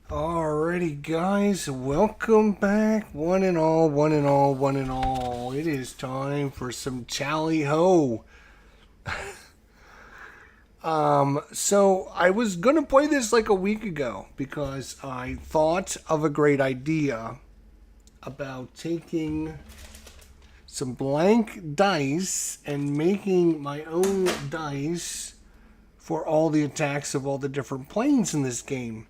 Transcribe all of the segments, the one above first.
Alrighty, guys, welcome back, one and all, one and all, one and all. It is time for some tally ho. So I was gonna play this like a week ago because I thought of a great idea about taking some blank dice and making my own dice for all the attacks of all the different planes in this game.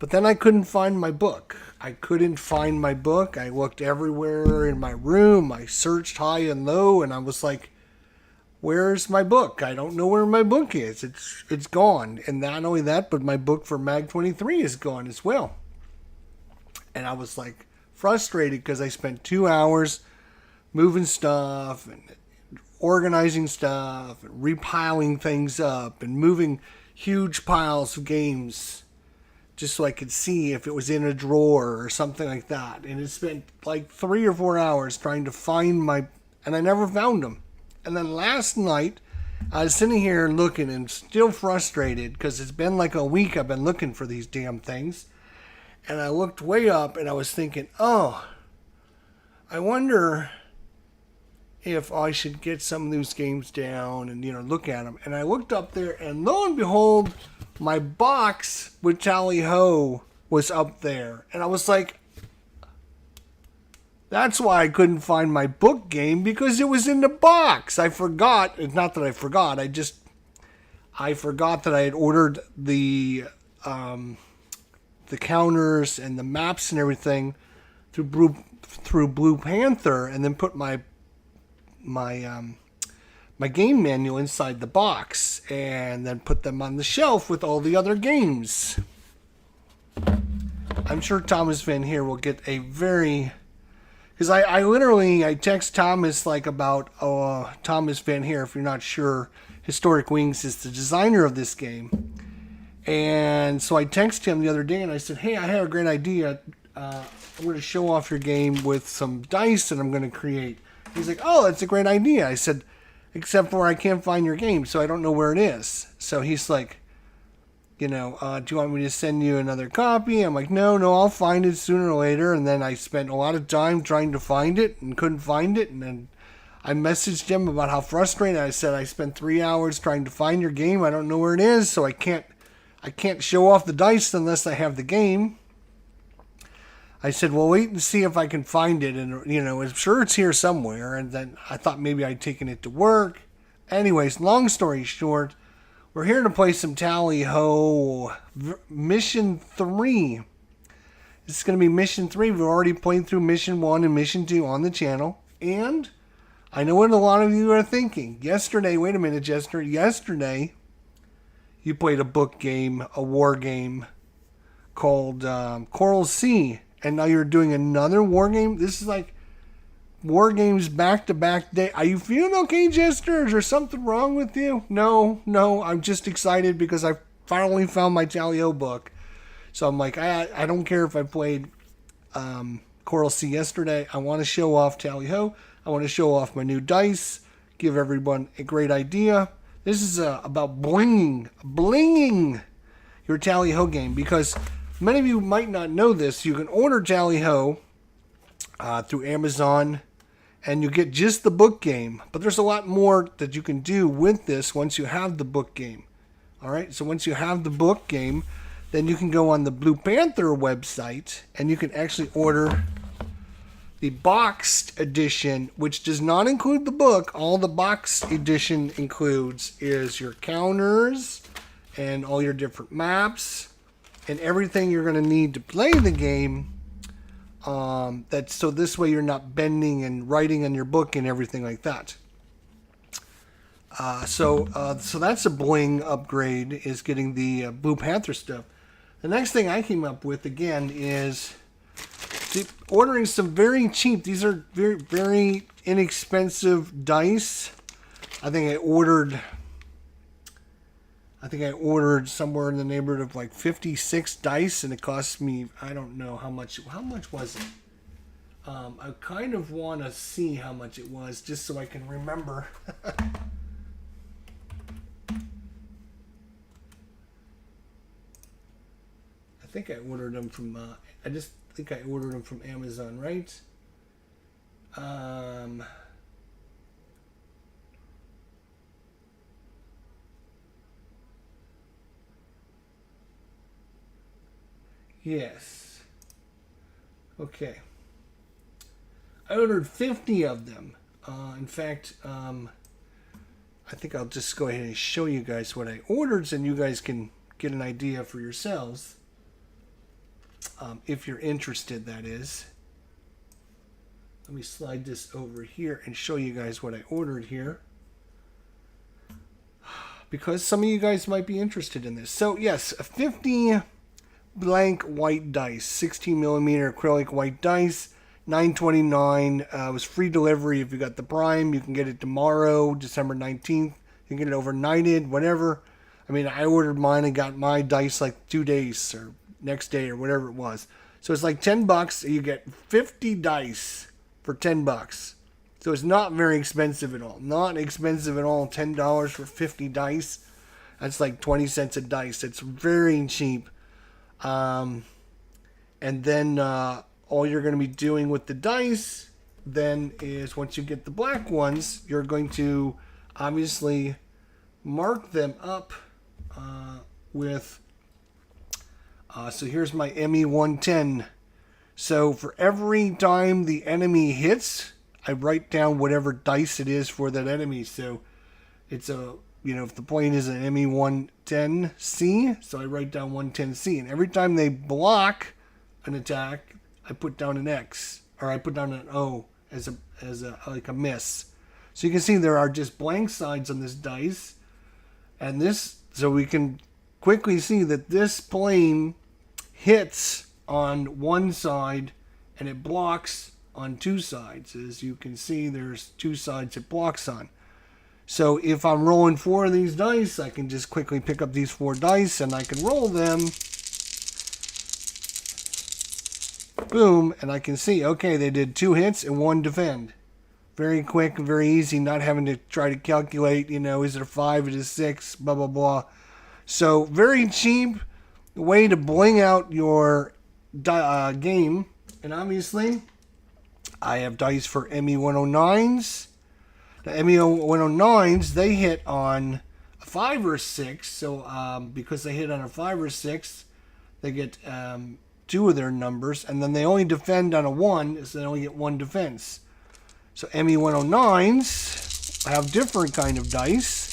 But then I couldn't find my book. I couldn't find my book. I looked everywhere in my room. I searched high and low, and I was like, "Where's my book? I don't know where my book is. It's gone." And not only that, but my book for Mag 23 is gone as well. And I was like frustrated because I spent 2 hours moving stuff and organizing stuff and repiling things up and moving huge piles of games just so I could see if it was in a drawer or something like that. And it spent like 3 or 4 hours trying to find and I never found them. And then last night, I was sitting here looking and still frustrated because it's been like a week I've been looking for these damn things. And I looked way up and I was thinking, oh, I wonder if I should get some of these games down and, look at them. And I looked up there and lo and behold, my box with Tally Ho was up there. And I was like, that's why I couldn't find my book game, because it was in the box. I forgot. It's not that I forgot. I forgot that I had ordered the counters and the maps and everything through Blue Panther, and then put my game manual inside the box and then put them on the shelf with all the other games. I'm sure Thomas Van here will get a very... Because I text Thomas like about Thomas Van here, if you're not sure, Historic Wings is the designer of this game. And so I texted him the other day and I said, hey, I have a great idea. I'm going to show off your game with some dice that I'm going to create. He's like, oh, that's a great idea. I said, except for I can't find your game, so I don't know where it is. So he's like, do you want me to send you another copy? I'm like, no, I'll find it sooner or later. And then I spent a lot of time trying to find it and couldn't find it. And then I messaged him about how frustrated. I said, I spent 3 hours trying to find your game. I don't know where it is, so I can't show off the dice unless I have the game. I said, well, wait and see if I can find it. And, I'm sure it's here somewhere. And then I thought maybe I'd taken it to work. Anyways, long story short, we're here to play some Tally Ho Mission 3. This is going to be Mission 3. We've already played through Mission 1 and Mission 2 on the channel. And I know what a lot of you are thinking. Yesterday, wait a minute, Jester. Yesterday, you played a book game, a war game called Coral Sea. And now you're doing another war game. This is like war games back-to-back day. Are you feeling okay, Jester? Is there something wrong with you? No. I'm just excited because I finally found my Tally Ho book. So I'm like, I don't care if I played Coral Sea yesterday. I want to show off Tally Ho. I want to show off my new dice. Give everyone a great idea. This is about blinging your Tally Ho game, because many of you might not know this. You can order Tally Ho through Amazon, and you get just the book game. But there's a lot more that you can do with this once you have the book game. All right, so once you have the book game, then you can go on the Blue Panther website, and you can actually order the boxed edition, which does not include the book. All the boxed edition includes is your counters and all your different maps and everything you're going to need to play the game. So this way you're not bending and writing on your book and everything like that. So that's a bling upgrade, is getting the Blue Panther stuff. The next thing I came up with again is ordering some very cheap. These are very, very inexpensive dice. I think I ordered somewhere in the neighborhood of like 56 dice, and it cost me, I don't know how much. How much was it? I kind of want to see how much it was just so I can remember. think I ordered them from, I just think I ordered them from Amazon, right? Yes. Okay. I ordered 50 of them. In fact, I think I'll just go ahead and show you guys what I ordered, and you guys can get an idea for yourselves. If you're interested, that is. Let me slide this over here and show you guys what I ordered here, because some of you guys might be interested in this. So yes, 50 blank white dice, 16 millimeter acrylic white dice, $9.29. It was free delivery. If you got the Prime, you can get it tomorrow, December 19th. You can get it overnighted, whatever. I mean, I ordered mine and got my dice like 2 days or next day or whatever it was. So it's like $10. You get 50 dice for $10. So it's not very expensive at all. Not expensive at all. $10 for 50 dice. That's like 20 cents a dice. It's very cheap. And then all you're going to be doing with the dice then is, once you get the black ones, you're going to obviously mark them up with, so here's my ME110. So for every time the enemy hits, I write down whatever dice it is for that enemy. So it's a, if the plane is an ME110C, so I write down 110C. And every time they block an attack, I put down an X, or I put down an O as a like a miss. So you can see there are just blank sides on this dice. And this, so we can quickly see that this plane hits on one side and it blocks on two sides. As you can see, there's two sides it blocks on. So if I'm rolling 4 of these dice, I can just quickly pick up these 4 dice and I can roll them. Boom, and I can see, okay, they did 2 hits and 1 defend. Very quick, very easy, not having to try to calculate, is it a 5, it is 6, blah, blah, blah. So very cheap way to bling out your game. And obviously, I have dice for ME109s. The ME109s, they hit on a 5 or 6. So because they hit on a 5 or 6, they get 2 of their numbers. And then they only defend on a 1, so they only get 1 defense. So ME109s have different kind of dice.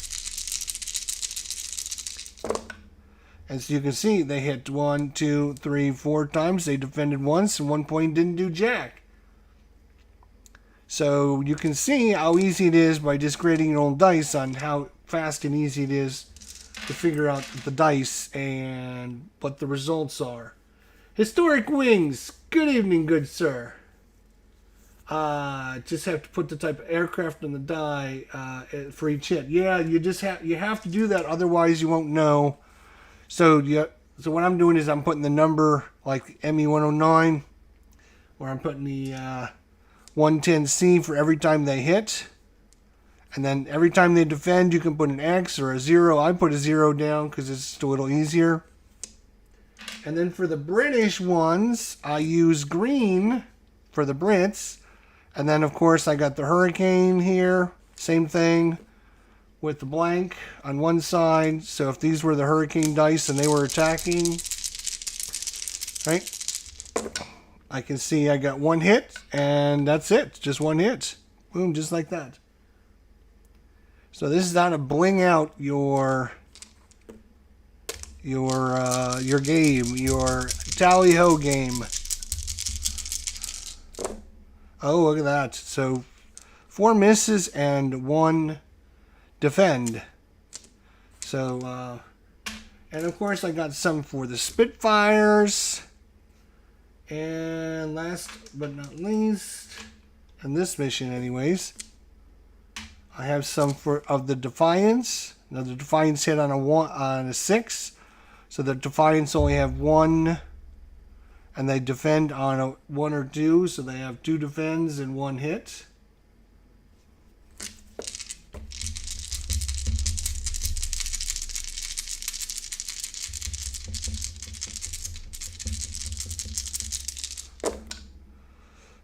As you can see, they hit 1, 2, 3, 4 times. They defended once, and 1 point didn't do jack. So you can see how easy it is by just creating your own dice on how fast and easy it is to figure out the dice and what the results are. Historic Wings. Good evening, good sir. Just have to put the type of aircraft on the die for each hit. Yeah, you have to do that, otherwise you won't know. So what I'm doing is I'm putting the number like ME109, where I'm putting the 110C for every time they hit. And then every time they defend, you can put an X or a 0. I put a 0 down because it's just a little easier. And then for the British ones, I use green for the Brits. And then, of course, I got the Hurricane here. Same thing with the blank on one side. So if these were the Hurricane dice and they were attacking, right, I can see I got 1 hit, and that's it. Just 1 hit. Boom, just like that. So this is how to bling out your game, your tally-ho game. Oh, look at that. So 4 misses and 1 defend. So, and of course I got some for the Spitfires. And last but not least, in this mission anyways, I have some of the Defiance. Now the Defiance hit on a 6. So the Defiance only have 1. And they defend on a 1 or 2, so they have 2 defends and 1 hit.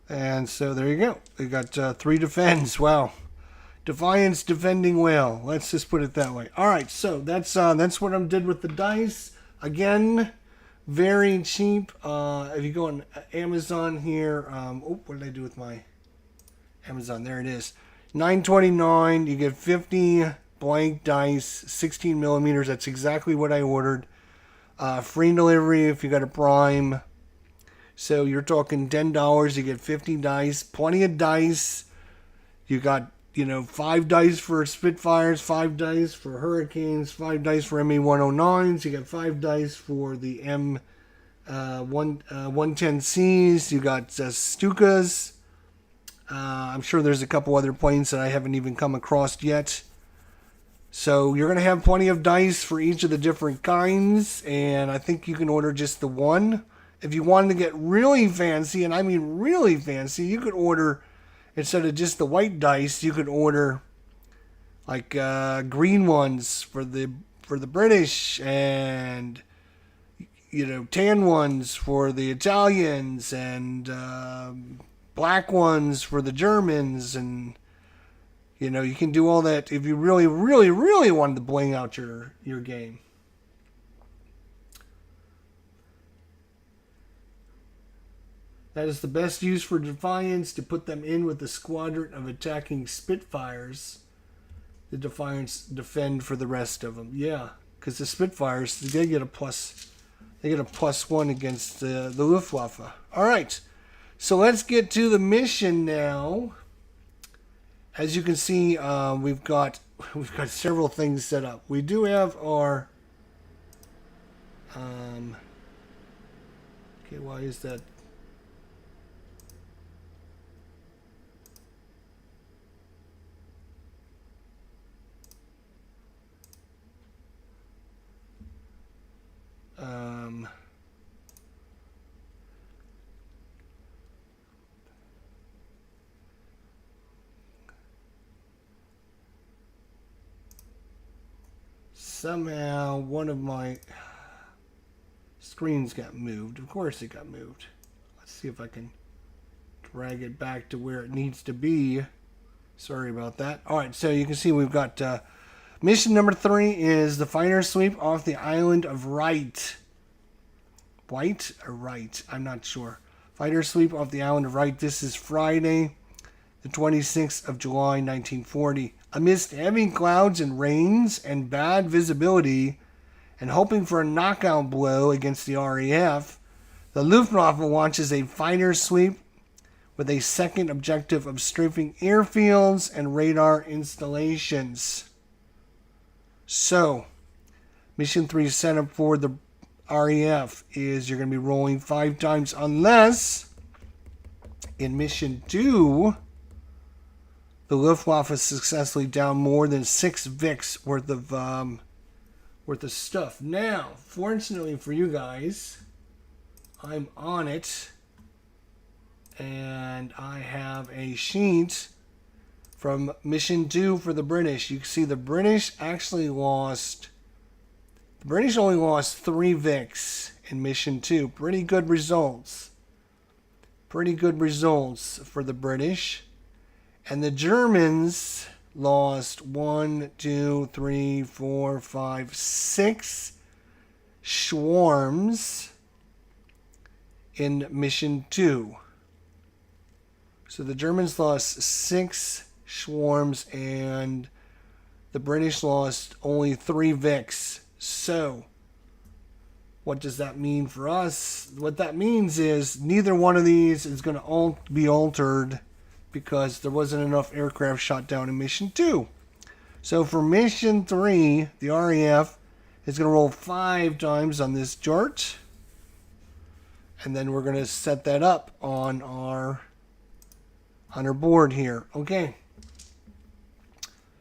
And so there you go. We got 3 defends. Wow. Defiance defending well. Let's just put it that way. All right, so that's what I did with the dice. Again, very cheap. If you go on Amazon here, what did I do with my Amazon? There it is. $9.29. You get 50 blank dice, 16 millimeters. That's exactly what I ordered. Free delivery if you got a Prime. So you're talking $10. You get 50 dice, plenty of dice. You got 5 dice for Spitfires, 5 dice for Hurricanes, 5 dice for MA-109s. You got 5 dice for the M110Cs. You got Stukas. I'm sure there's a couple other planes that I haven't even come across yet. So you're going to have plenty of dice for each of the different kinds. And I think you can order just the one. If you wanted to get really fancy, and I mean really fancy, you could order... Instead of just the white dice, you could order like green ones for the British, and tan ones for the Italians, and black ones for the Germans, and you can do all that if you really, really, really wanted to bling out your game. That is the best use for Defiance, to put them in with a squadron of attacking Spitfires. The Defiance defend for the rest of them. Yeah, because the Spitfires, they get a +1 against the Luftwaffe. All right, so let's get to the mission now. As you can see, we've got several things set up. We do have our okay, why is that? Somehow one of my screens got moved. Of course it got moved. Let's see if I can drag it back to where it needs to be. Sorry about that. Alright, so you can see we've got mission number 3 is the fighter sweep off the island of Wight. Wight or Wright? I'm not sure. Fighter sweep off the island of Wight. This is Friday, the 26th of July, 1940. Amidst heavy clouds and rains and bad visibility, and hoping for a knockout blow against the RAF, the Luftwaffe launches a fighter sweep with a second objective of strafing airfields and radar installations. So, mission 3 setup for the RAF is you're going to be rolling 5 times, unless in mission 2 the Luftwaffe successfully down more than 6 Vics worth of stuff. Now, fortunately for you guys, I'm on it, and I have a sheet from mission 2 for the British. You can see the British only lost 3 Vics in mission 2. Pretty good results. Pretty good results for the British. And the Germans lost 1, 2, 3, 4, 5, 6 swarms in mission 2. So the Germans lost 6 swarms and the British lost only 3 Vics. So what does that mean for us? What that means is neither one of these is going to be altered, because there wasn't enough aircraft shot down in mission 2. So for mission 3, the RAF is going to roll 5 times on this chart. And then we're going to set that up on our board here. Okay.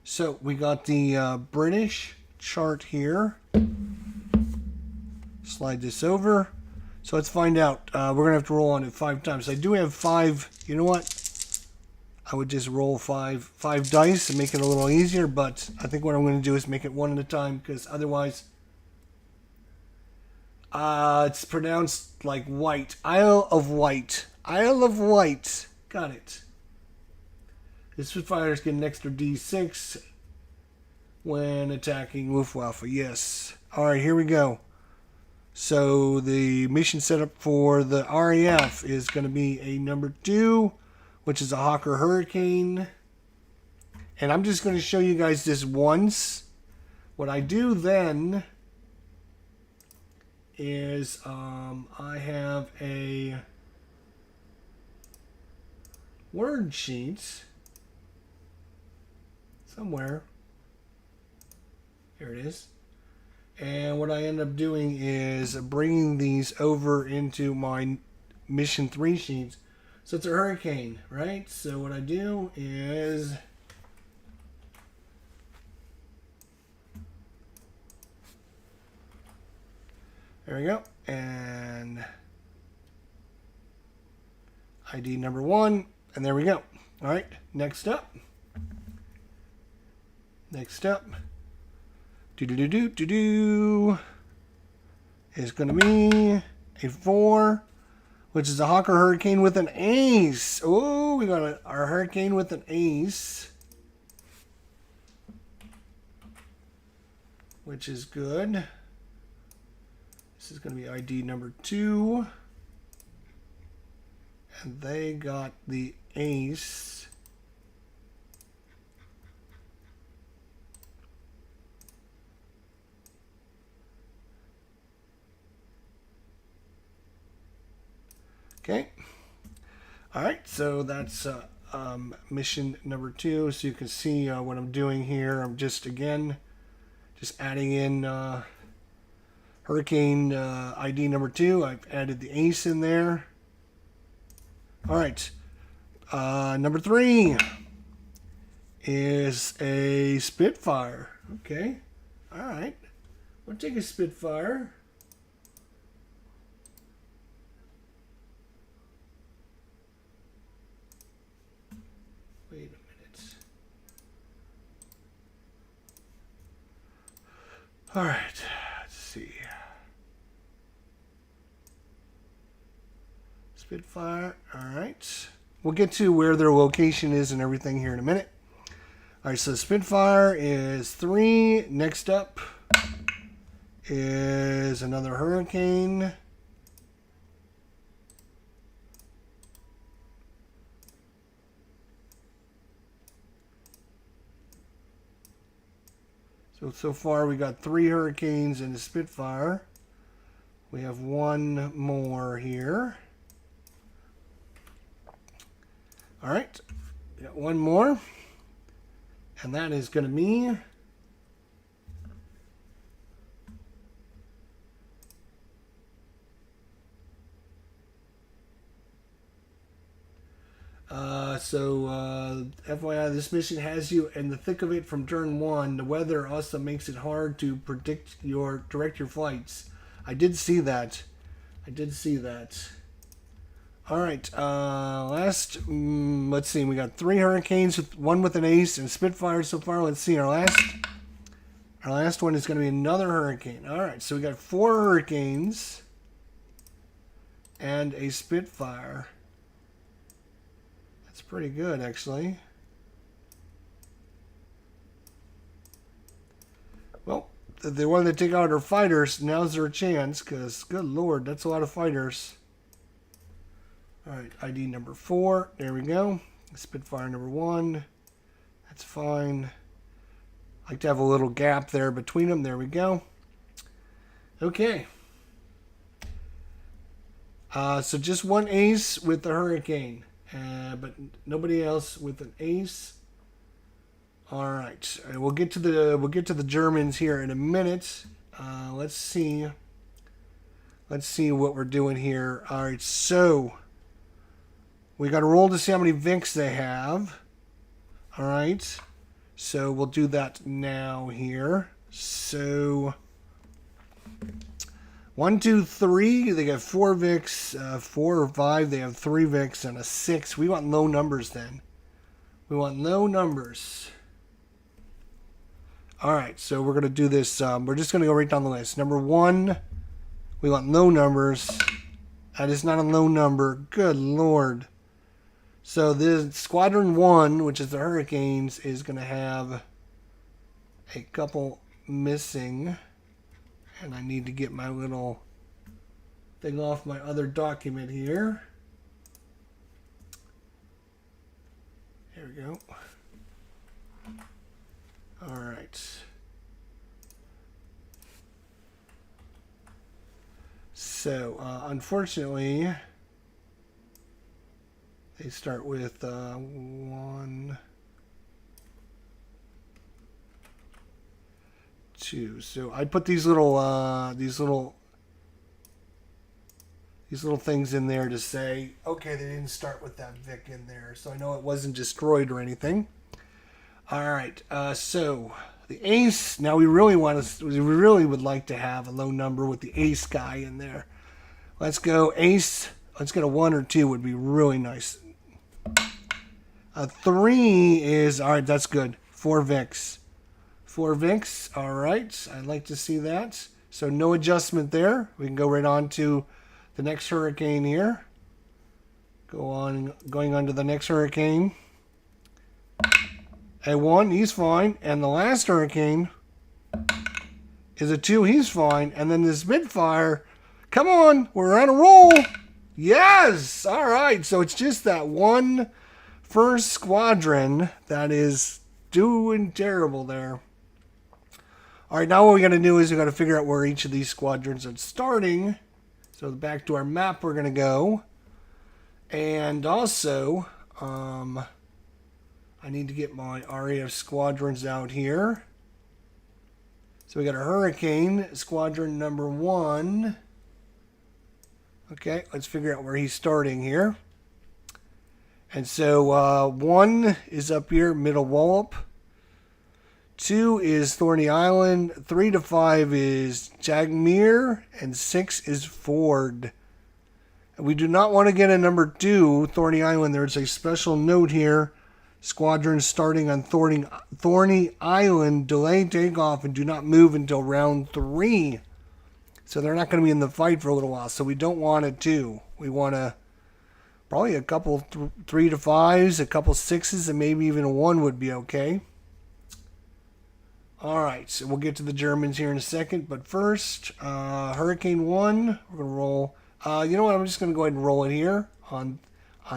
So we got the British chart here. Slide this over. So let's find out. We're going to have to roll on it 5 times. I do have 5. You know what? I would just roll 5 dice and make it a little easier, but I think what I'm going to do is make it one at a time, because otherwise it's pronounced like Wight. Isle of Wight. Isle of Wight. Got it. The Spitfires get an extra D6 when attacking Luftwaffe. Yes. Alright, here we go. So the mission setup for the RAF is going to be a number 2, which is a Hawker Hurricane. And I'm just going to show you guys this once. What I do then is I have a word sheet somewhere. Here it is. And what I end up doing is bringing these over into my Mission 3 sheets. So it's a hurricane, right? So what I do is there we go. And ID number 1. And there we go. All right. Next up. Next up. Is going to be a 4, which is a Hawker Hurricane with an ace. Oh, we got our Hurricane with an ace, which is good. This is going to be ID number 2, and they got the ace. Okay. All right. So that's mission number 2. So you can see what I'm doing here. I'm just adding in Hurricane ID number 2. I've added the ace in there. All right. Number 3 is a Spitfire. Okay. All right. We'll take a Spitfire. Wait a minute. All right, let's see. Spitfire, all right. We'll get to where their location is and everything here in a minute. All right, so Spitfire is 3. Next up is another Hurricane. So far we got 3 Hurricanes and a Spitfire. We have 1 more here. All right, we got 1 more, and that is going to be FYI, this mission has you in the thick of it from turn 1. The weather also makes it hard to direct your flights. I did see that. All right. Let's see. We got 3 Hurricanes, 1 with an ace, and Spitfire so far. Let's see. Our last one is going to be another Hurricane. All right. So we got 4 Hurricanes and a Spitfire. That's pretty good, actually. Well, if they wanted to take out our fighters, now's their chance, because, good lord, that's a lot of fighters. All right, ID number 4. There we go. Spitfire number 1. That's fine. I like to have a little gap there between them. There we go. Okay. So just 1 ace with the Hurricane. But nobody else with an ace. All right, we'll get to the Germans here in a minute. Let's see what we're doing here. All right, so we got to roll to see how many Vics they have. All right, so we'll do that now here. So 1, 2, 3. They got 4 Vics. 4 or 5. They have 3 Vics and a 6. We want low numbers then. We want low numbers. All right, so we're going to do this. We're just going to go right down the list. Number 1, we want low numbers. That is not a low number. Good lord. So the Squadron 1, which is the Hurricanes, is going to have a couple missing. And I need to get my little thing off my other document here. There we go. All right. So, unfortunately, they start with 1, 2. So I put these little things in there to say, okay, they didn't start with that Vic in there, so I know it wasn't destroyed or anything. All right, so the ace. Now we really would like to have a low number with the ace guy in there. Let's go ace. Let's get a 1 or 2 would be really nice. A 3 is all right. That's good. 4 Vics. 4 Vics. All right. I'd like to see that. So no adjustment there. We can go right on to the next Hurricane here. Going on to the next Hurricane. A 1, he's fine. And the last Hurricane is a 2, he's fine. And then this Midfire, come on, we're on a roll. Yes! All right, so it's just that one first squadron that is doing terrible there. All right, now what we got to do is we got to figure out where each of these squadrons are starting. So back to our map we're going to go. And also, I need to get my RAF squadrons out here. So we got a Hurricane, squadron number 1. Okay, let's figure out where he's starting here. And so 1 is up here, Middle Wallop. 2 is Thorny Island. 3 to 5 is Jagmere. And 6 is Ford. And we do not want to get a number 2, Thorny Island. There's a special note here. Squadrons starting on Thorny Island delay takeoff and do not move until round 3. So they're not going to be in the fight for a little while. So we don't want a 2. We want probably a couple 3 to 5s, a couple 6s, and maybe even a 1 would be okay. All right, so we'll get to the Germans here in a second. But first, Hurricane 1, we're going to roll. You know what? I'm just going to go ahead and roll it here on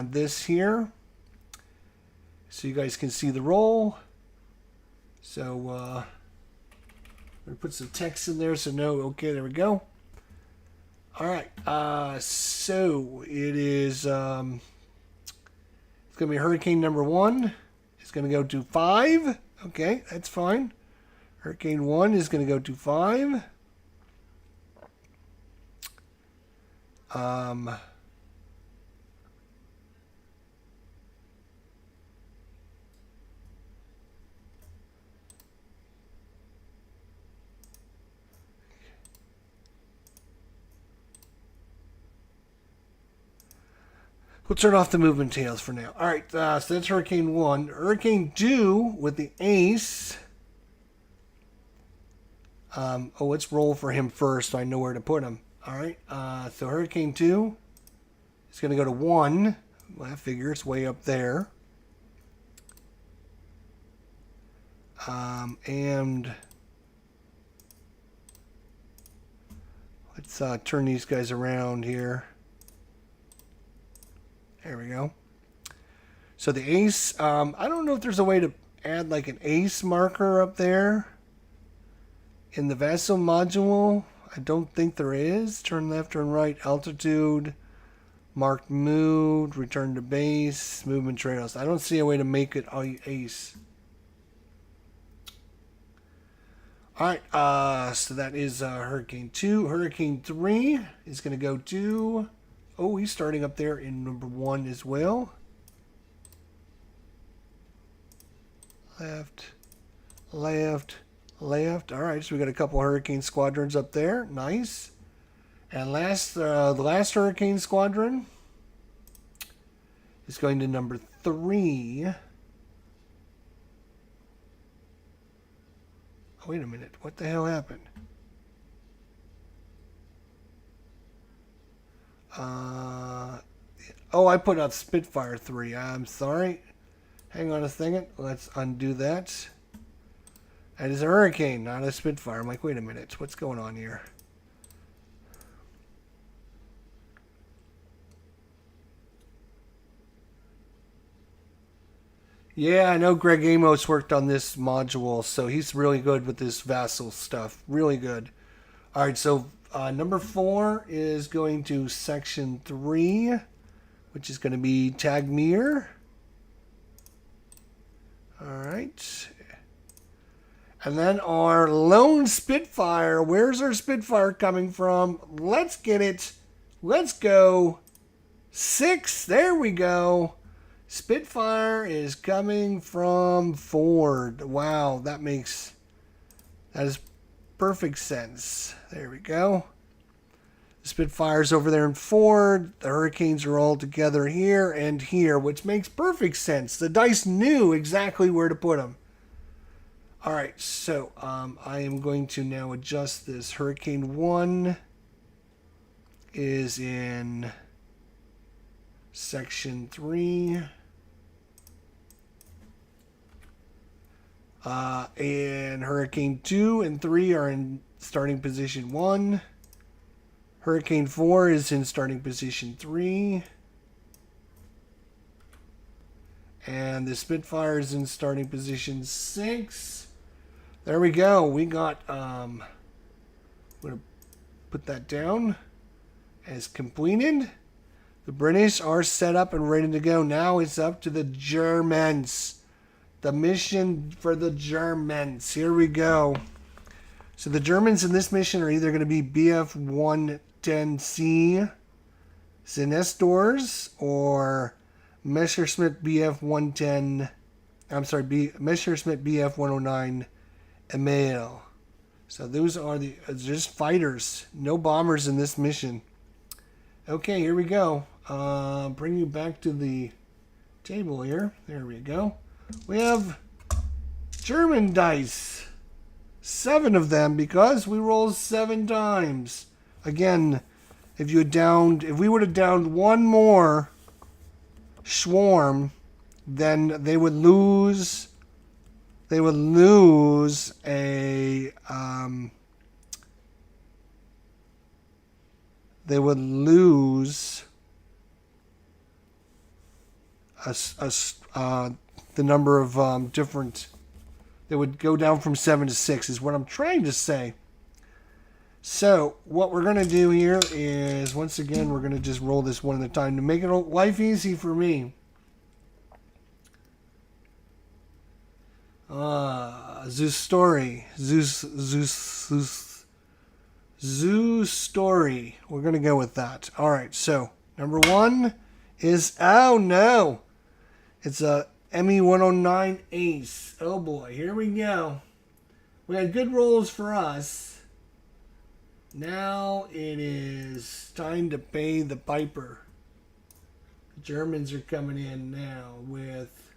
this here. So you guys can see the roll. So I'm going to put some text in there so no. Okay, there we go. All right. So it is. It's going to be Hurricane number 1. It's going to go to 5. Okay, that's fine. Hurricane 1 is going to go to 5. We'll turn off the movement tails for now. All right, so that's Hurricane 1. Hurricane 2 with the ace. Let's roll for him first so I know where to put him. All right, so Hurricane 2 is going to go to 1. Well, I figure it's way up there. And let's turn these guys around here. There we go. So the ace, I don't know if there's a way to add like an ace marker up there in the vessel module. I don't think there is. Turn left, turn right, altitude, marked moved, return to base, movement trails. I don't see a way to make it ace. All right, so that is Hurricane 2. Hurricane 3 is going to go to... Oh, he's starting up there in number 1 as well. Left, left, left. All right, so we got a couple Hurricane squadrons up there. Nice. And the last Hurricane squadron is going to number 3. Oh, wait a minute. What the hell happened? Oh, I put up Spitfire 3. I'm sorry. Hang on a second. Let's undo that. That is a Hurricane, not a Spitfire. I'm like, wait a minute. What's going on here? Yeah, I know Greg Amos worked on this module, so he's really good with this Vassal stuff. Really good. All right, so number 4 is going to section 3, which is going to be Tagmir. All right. And then our lone Spitfire. Where's our Spitfire coming from? Let's get it. Let's go. 6. There we go. Spitfire is coming from Ford. Wow, that is perfect sense. There we go. The Spitfire's over there in Ford. The Hurricanes are all together here and here, which makes perfect sense. The dice knew exactly where to put them. All right, so I am going to now adjust this. Hurricane 1 is in section 3. And Hurricane 2 and 3 are in starting position 1. Hurricane 4 is in starting position 3. And the Spitfire is in starting position 6. There we go. We got, I'm going to put that down as completed. The British are set up and ready to go. Now it's up to the Germans. The mission for the Germans. Here we go. So the Germans in this mission are either going to be BF 110C Zinestors or Messerschmitt BF 110. I'm sorry, Messerschmitt BF 109 Emil. So those are just fighters. No bombers in this mission. Okay, here we go. Bring you back to the table here. There we go. We have German dice. 7 of them because we rolled 7 times. Again, if we would have downed one more swarm, then they would lose. They would lose a. They would lose the number of different. They would go down from 7 to 6 is what I'm trying to say. So what we're going to do here is, once again, we're going to just roll this one at a time to make it life easy for me. Zeus story. Zeus story. We're going to go with that. All right. So number 1 is, oh no, it's a ME 109 Ace. Oh boy, here we go. We had good rolls for us. Now it is time to pay the piper. The Germans are coming in now with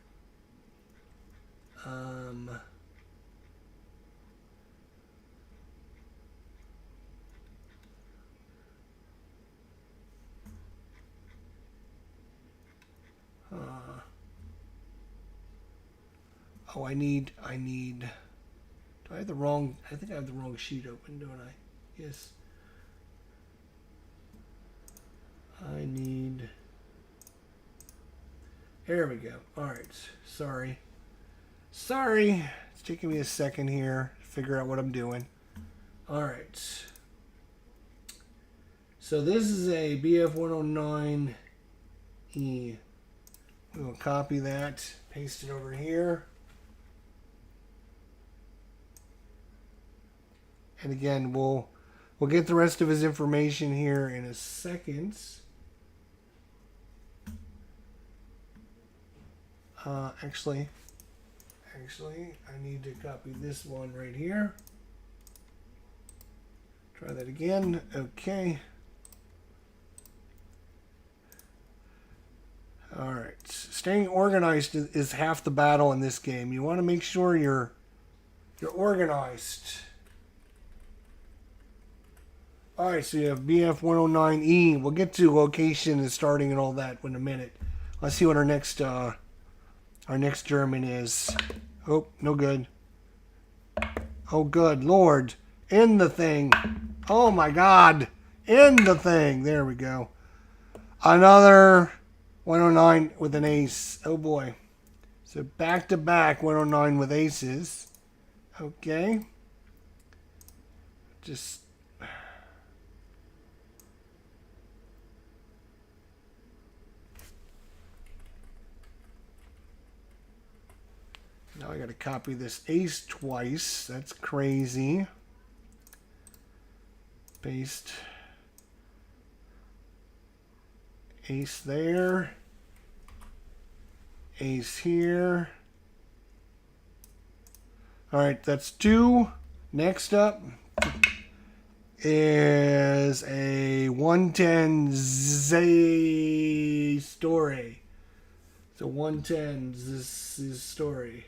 oh, I need, do I have the wrong, I think I have the wrong sheet open, don't I? Yes. I need, there we go. All right, sorry. It's taking me a second here to figure out what I'm doing. All right. So this is a BF 109E. We will copy that, paste it over here. And again, we'll get the rest of his information here in a second. Actually, I need to copy this one right here. Try that again. Okay. All right. Staying organized is half the battle in this game. You want to make sure you're organized. All right, so you have BF-109E. We'll get to location and starting and all that in a minute. Let's see what our next German is. Oh, no good. Oh, good Lord. In the thing. Oh, my God. In the thing. There we go. Another 109 with an ace. Oh, boy. So back-to-back 109 with aces. Okay. Just... Now I got to copy this ace twice. That's crazy. Paste. Ace there. Ace here. All right, that's 2. Next up is a 110 Z story. So 110 Z story.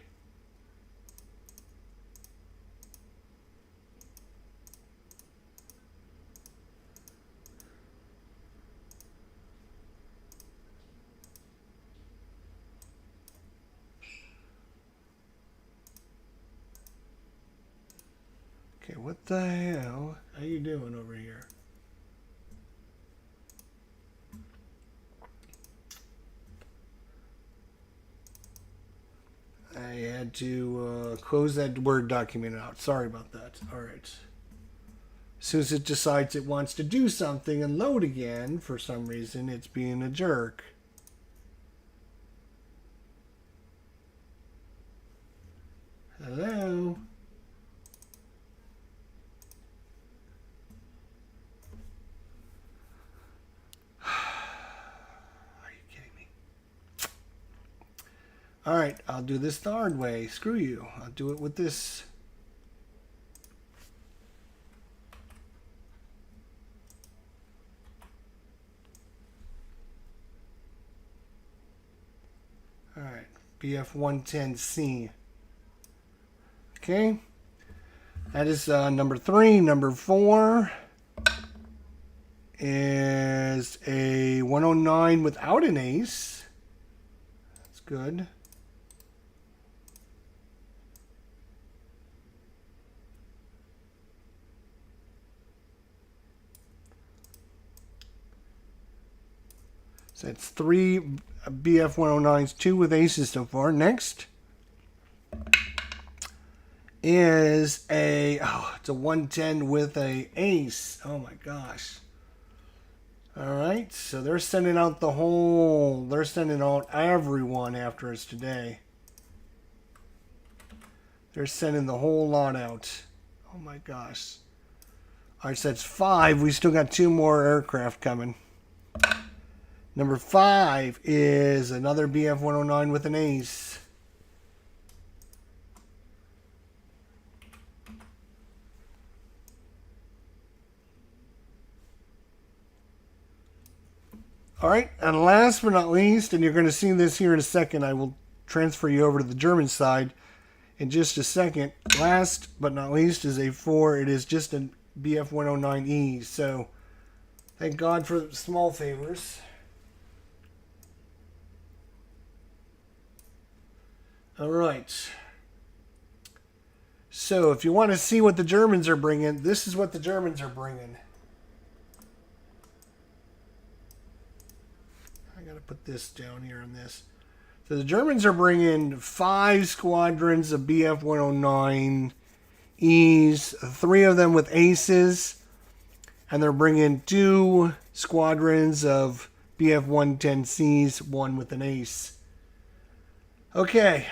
Okay, what the hell? How you doing over here? I had to close that Word document out. Sorry about that. All right. As soon as it decides it wants to do something and load again, for some reason, it's being a jerk. Hello? All right, I'll do this the hard way. Screw you. I'll do it with this. All right, BF-110C. Okay, that is number 3. Number 4 is a 109 without an ace. That's good. So that's 3 BF-109s, 2 with aces so far. Next is it's a 110 with a ace. Oh my gosh. All right, so they're sending out they're sending out everyone after us today. They're sending the whole lot out. Oh my gosh. All right, so that's 5. We still got 2 more aircraft coming. Number 5 is another BF-109 with an ace. All right, and last but not least, and you're going to see this here in a second, I will transfer you over to the German side in just a second. Last but not least is a 4. It is just a BF-109E. So thank God for small favors. All right. So if you want to see what the Germans are bringing, this is what the Germans are bringing. I got to put this down here on this. So the Germans are bringing 5 squadrons of BF-109Es, 3 of them with aces, and they're bringing 2 squadrons of BF-110Cs, 1 with an ace. Okay,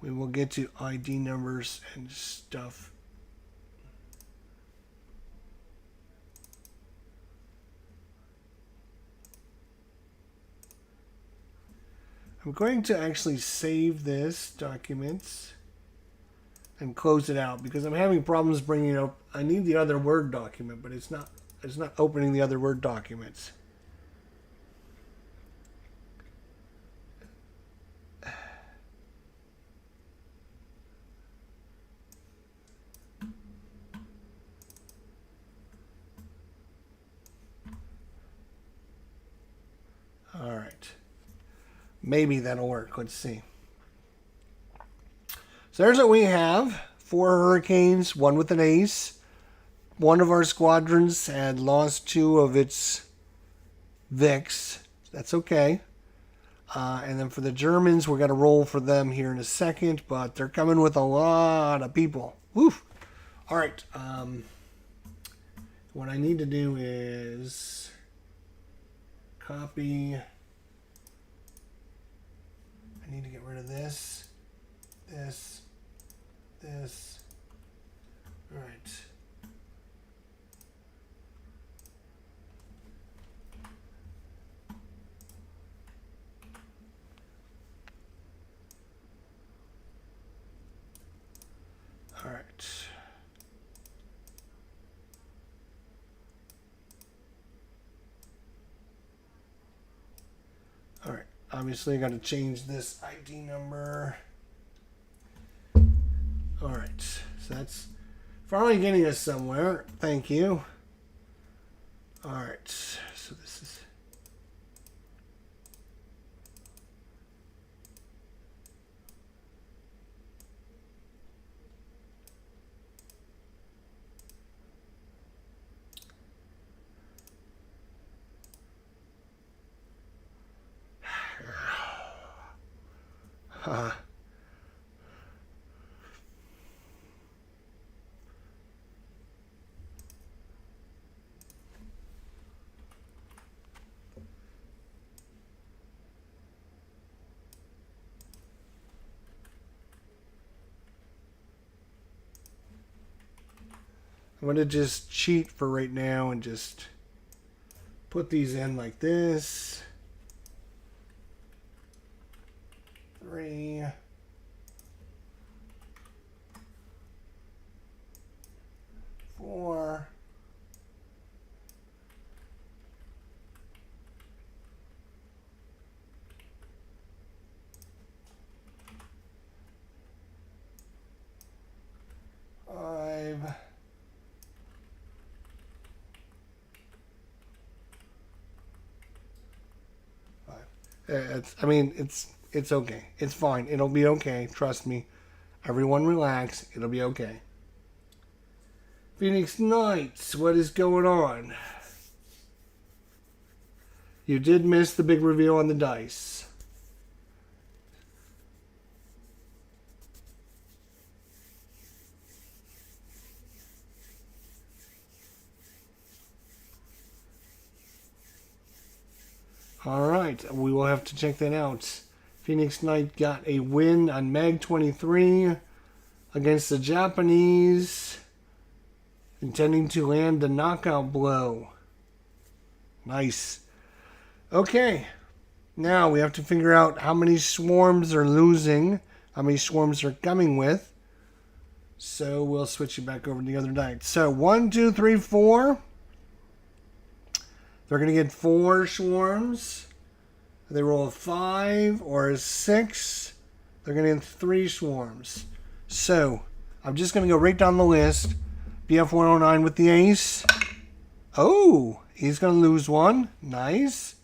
we will get to ID numbers and stuff. I'm going to actually save this documents and close it out because I'm having problems bringing up. I need the other Word document, but it's not opening the other Word documents. Maybe that'll work. Let's see. So there's what we have. 4 hurricanes, 1 with an ace. One of our squadrons had lost 2 of its Vics. That's okay. And then for the Germans, we're going to roll for them here in a second, but they're coming with a lot of people. Woof. All right. What I need to do is copy. I need to get rid of this, this. All right. All right. All right. Obviously, I got to change this ID number. All right. So that's finally getting us somewhere. Thank you. All right. So this is. I'm going to just cheat for right now and just put these in like this. 3. 4. 5. It's okay. It's fine. It'll be okay. Trust me. Everyone relax. It'll be okay. Phoenix Knights, what is going on? You did miss the big reveal on the dice. All right, we will have to check that out. Phoenix Knight got a win on Mag 23 against the Japanese, intending to land the knockout blow. Nice. Okay, now we have to figure out how many swarms are losing, how many swarms are coming with. So we'll switch it back over to the other night. So 1, 2, 3, 4. They're going to get 4 swarms. If they roll a 5 or a 6, they're going to get 3 swarms. So I'm just going to go right down the list. BF 109 with the ace. Oh, he's going to lose 1. Nice.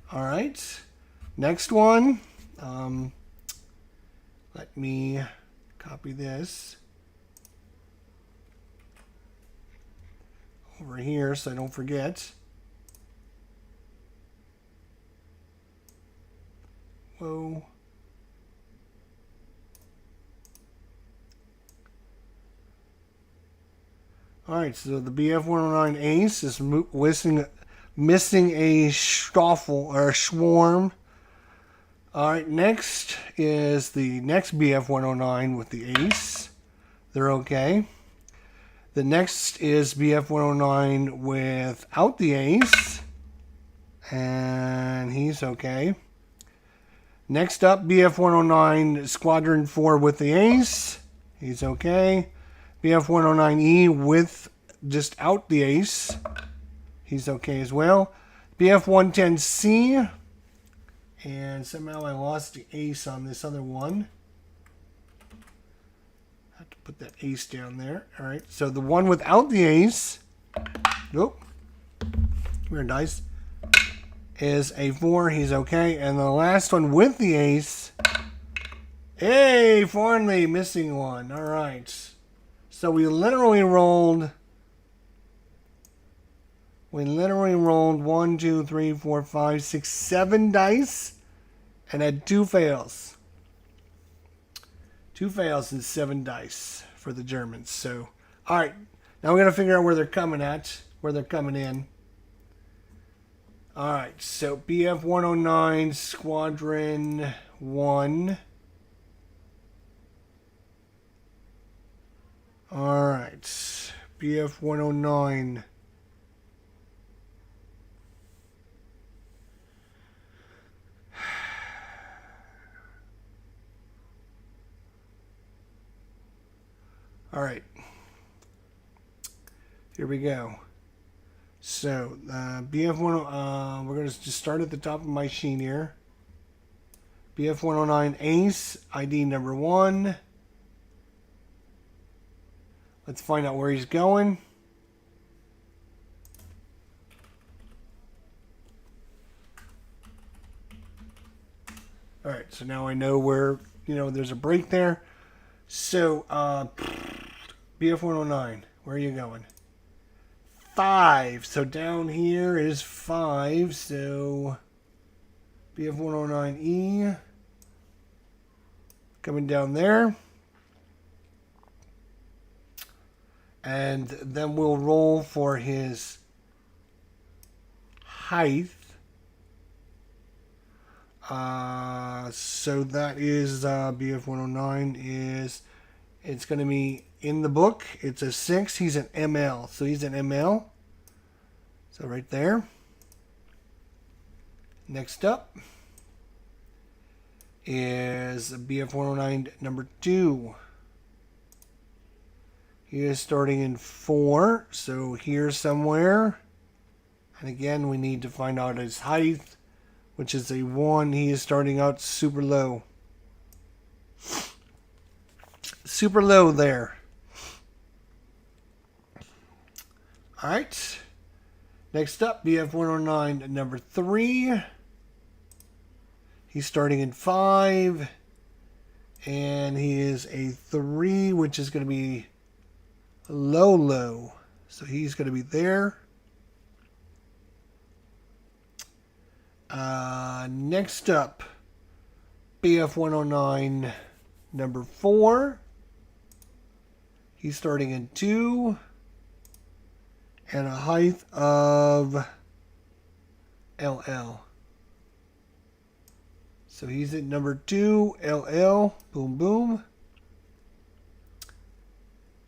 All right. Next one. Let me copy this over here so I don't forget. Whoa. Alright, so the BF-109 Ace is missing a Stoffel or a Swarm. Alright, next is the next BF-109 with the Ace. They're okay. The next is BF-109 without the Ace. And he's okay. Next up, BF-109 Squadron 4 with the Ace. He's okay. BF-109E with just out the Ace. He's okay as well. BF-110C. And somehow I lost the Ace on this other one. I have to put that Ace down there. All right, so the one without the Ace. Nope. Weird dice. is a 4. He's okay. And the last one with the ace. Hey, Farnley, missing one. All right. So we literally rolled 1, 2, 3, 4, 5, 6, 7 dice and had 2 fails. 2 fails and 7 dice for the Germans. So, all right. Now we're going to figure out where they're coming at, where they're coming in. All right. So BF 109, Squadron 1. All right. BF 109. All right, here we go. So BF1, we're going to just start at the top of my sheet here. BF109 Ace, ID number 1. Let's find out where he's going. All right, so now I know where, there's a break there. So, BF109, where are you going? 5. So down here is 5. So BF109E coming down there. And then we'll roll for his height. So that is BF109 is, it's going to be in the book. It's a 6. He's an ML. So he's an ML. So right there. Next up is BF109 number 2. He is starting in 4. So here somewhere. And again, we need to find out his height, which is a 1. He is starting out super low. Super low there. All right. Next up, BF109 number 3. He's starting in 5. And he is a 3, which is going to be low. So he's going to be there. Next up, BF109 number 4. He's starting in 2. And a height of LL. So he's at number 2, LL. Boom, boom.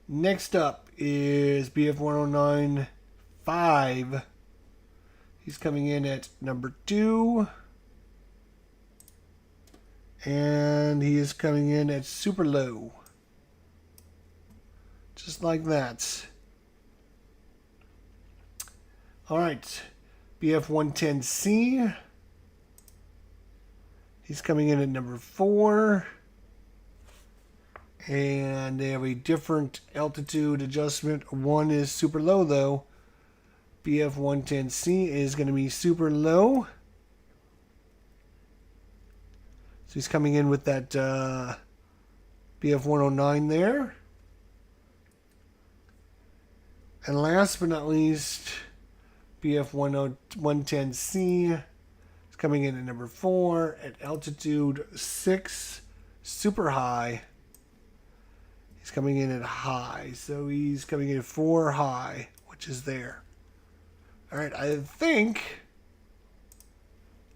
Next up is BF109 5. He's coming in at number 2. And he is coming in at super low. Just like that. All right. BF110C. He's coming in at number 4. And they have a different altitude adjustment. One is super low, though. BF110C is going to be super low. So he's coming in with that BF109 there. And last but not least, BF110C is coming in at number 4 at altitude 6, super high. He's coming in at high, so he's coming in at 4 high, which is there. All right, I think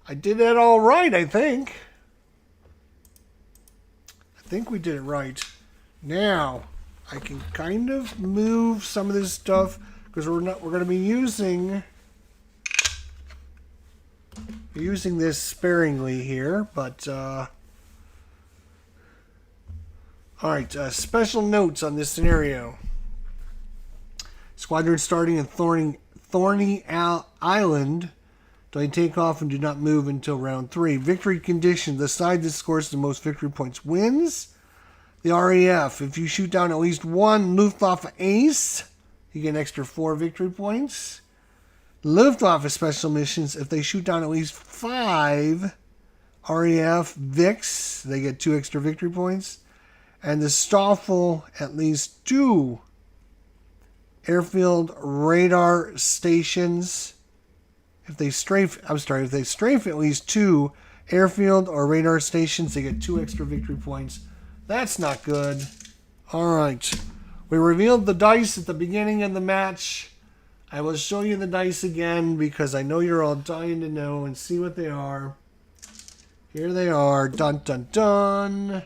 I did that all right, I think we did it right. Now, I can kind of move some of this stuff because we're going to be using this sparingly here, but all right, special notes on this scenario. Squadron starting in Thorny Island. They take off and do not move until round 3. Victory condition. The side that scores the most victory points wins. The RAF. If you shoot down at least one Luftwaffe ace, you get an extra 4 victory points. Luftwaffe special missions, if they shoot down at least 5 RAF VIX, they get 2 extra victory points. And the Stoffel, at least 2 airfield radar stations. If they strafe at least 2 airfield or radar stations, they get 2 extra victory points. That's not good. All right. We revealed the dice at the beginning of the match. I will show you the dice again because I know you're all dying to know and see what they are. Here they are. Dun, dun, dun.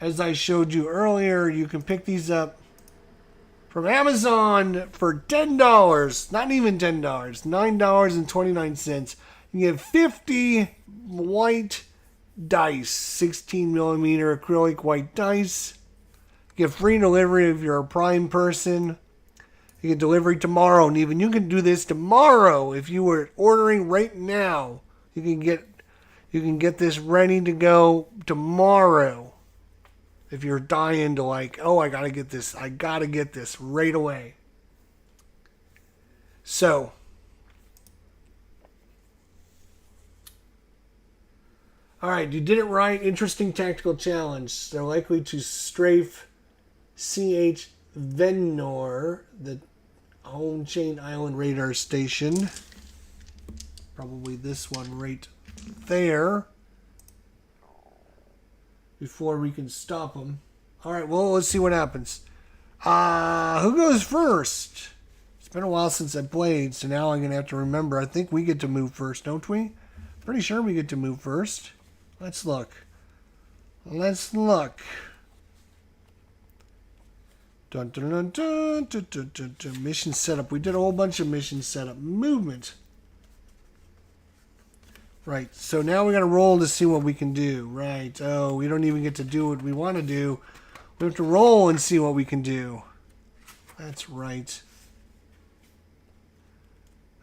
As I showed you earlier, you can pick these up from Amazon for $10. Not even $10. $9.29. You get 50 white dice. 16 millimeter acrylic white dice. You get free delivery if you're a Prime person. You get delivery tomorrow. And even you can do this tomorrow if you were ordering right now. You can get this ready to go tomorrow. If you're dying to like, oh, I gotta get this right away. So, all right, you did it right. Interesting tactical challenge. They're likely to strafe CH Venor, the home chain island radar station. Probably this one right there. Before we can stop them. All right, well, let's see what happens. Who goes first? It's been a while since I played, so now I'm going to have to remember. I think we get to move first, don't we? Pretty sure we get to move first. Let's look. Dun, dun, dun, dun, dun, dun, dun, dun. Mission setup. We did a whole bunch of mission setup. Movement. Right, so now we got to roll to see what we can do. Right, oh, we don't even get to do what we want to do. We have to roll and see what we can do. That's right.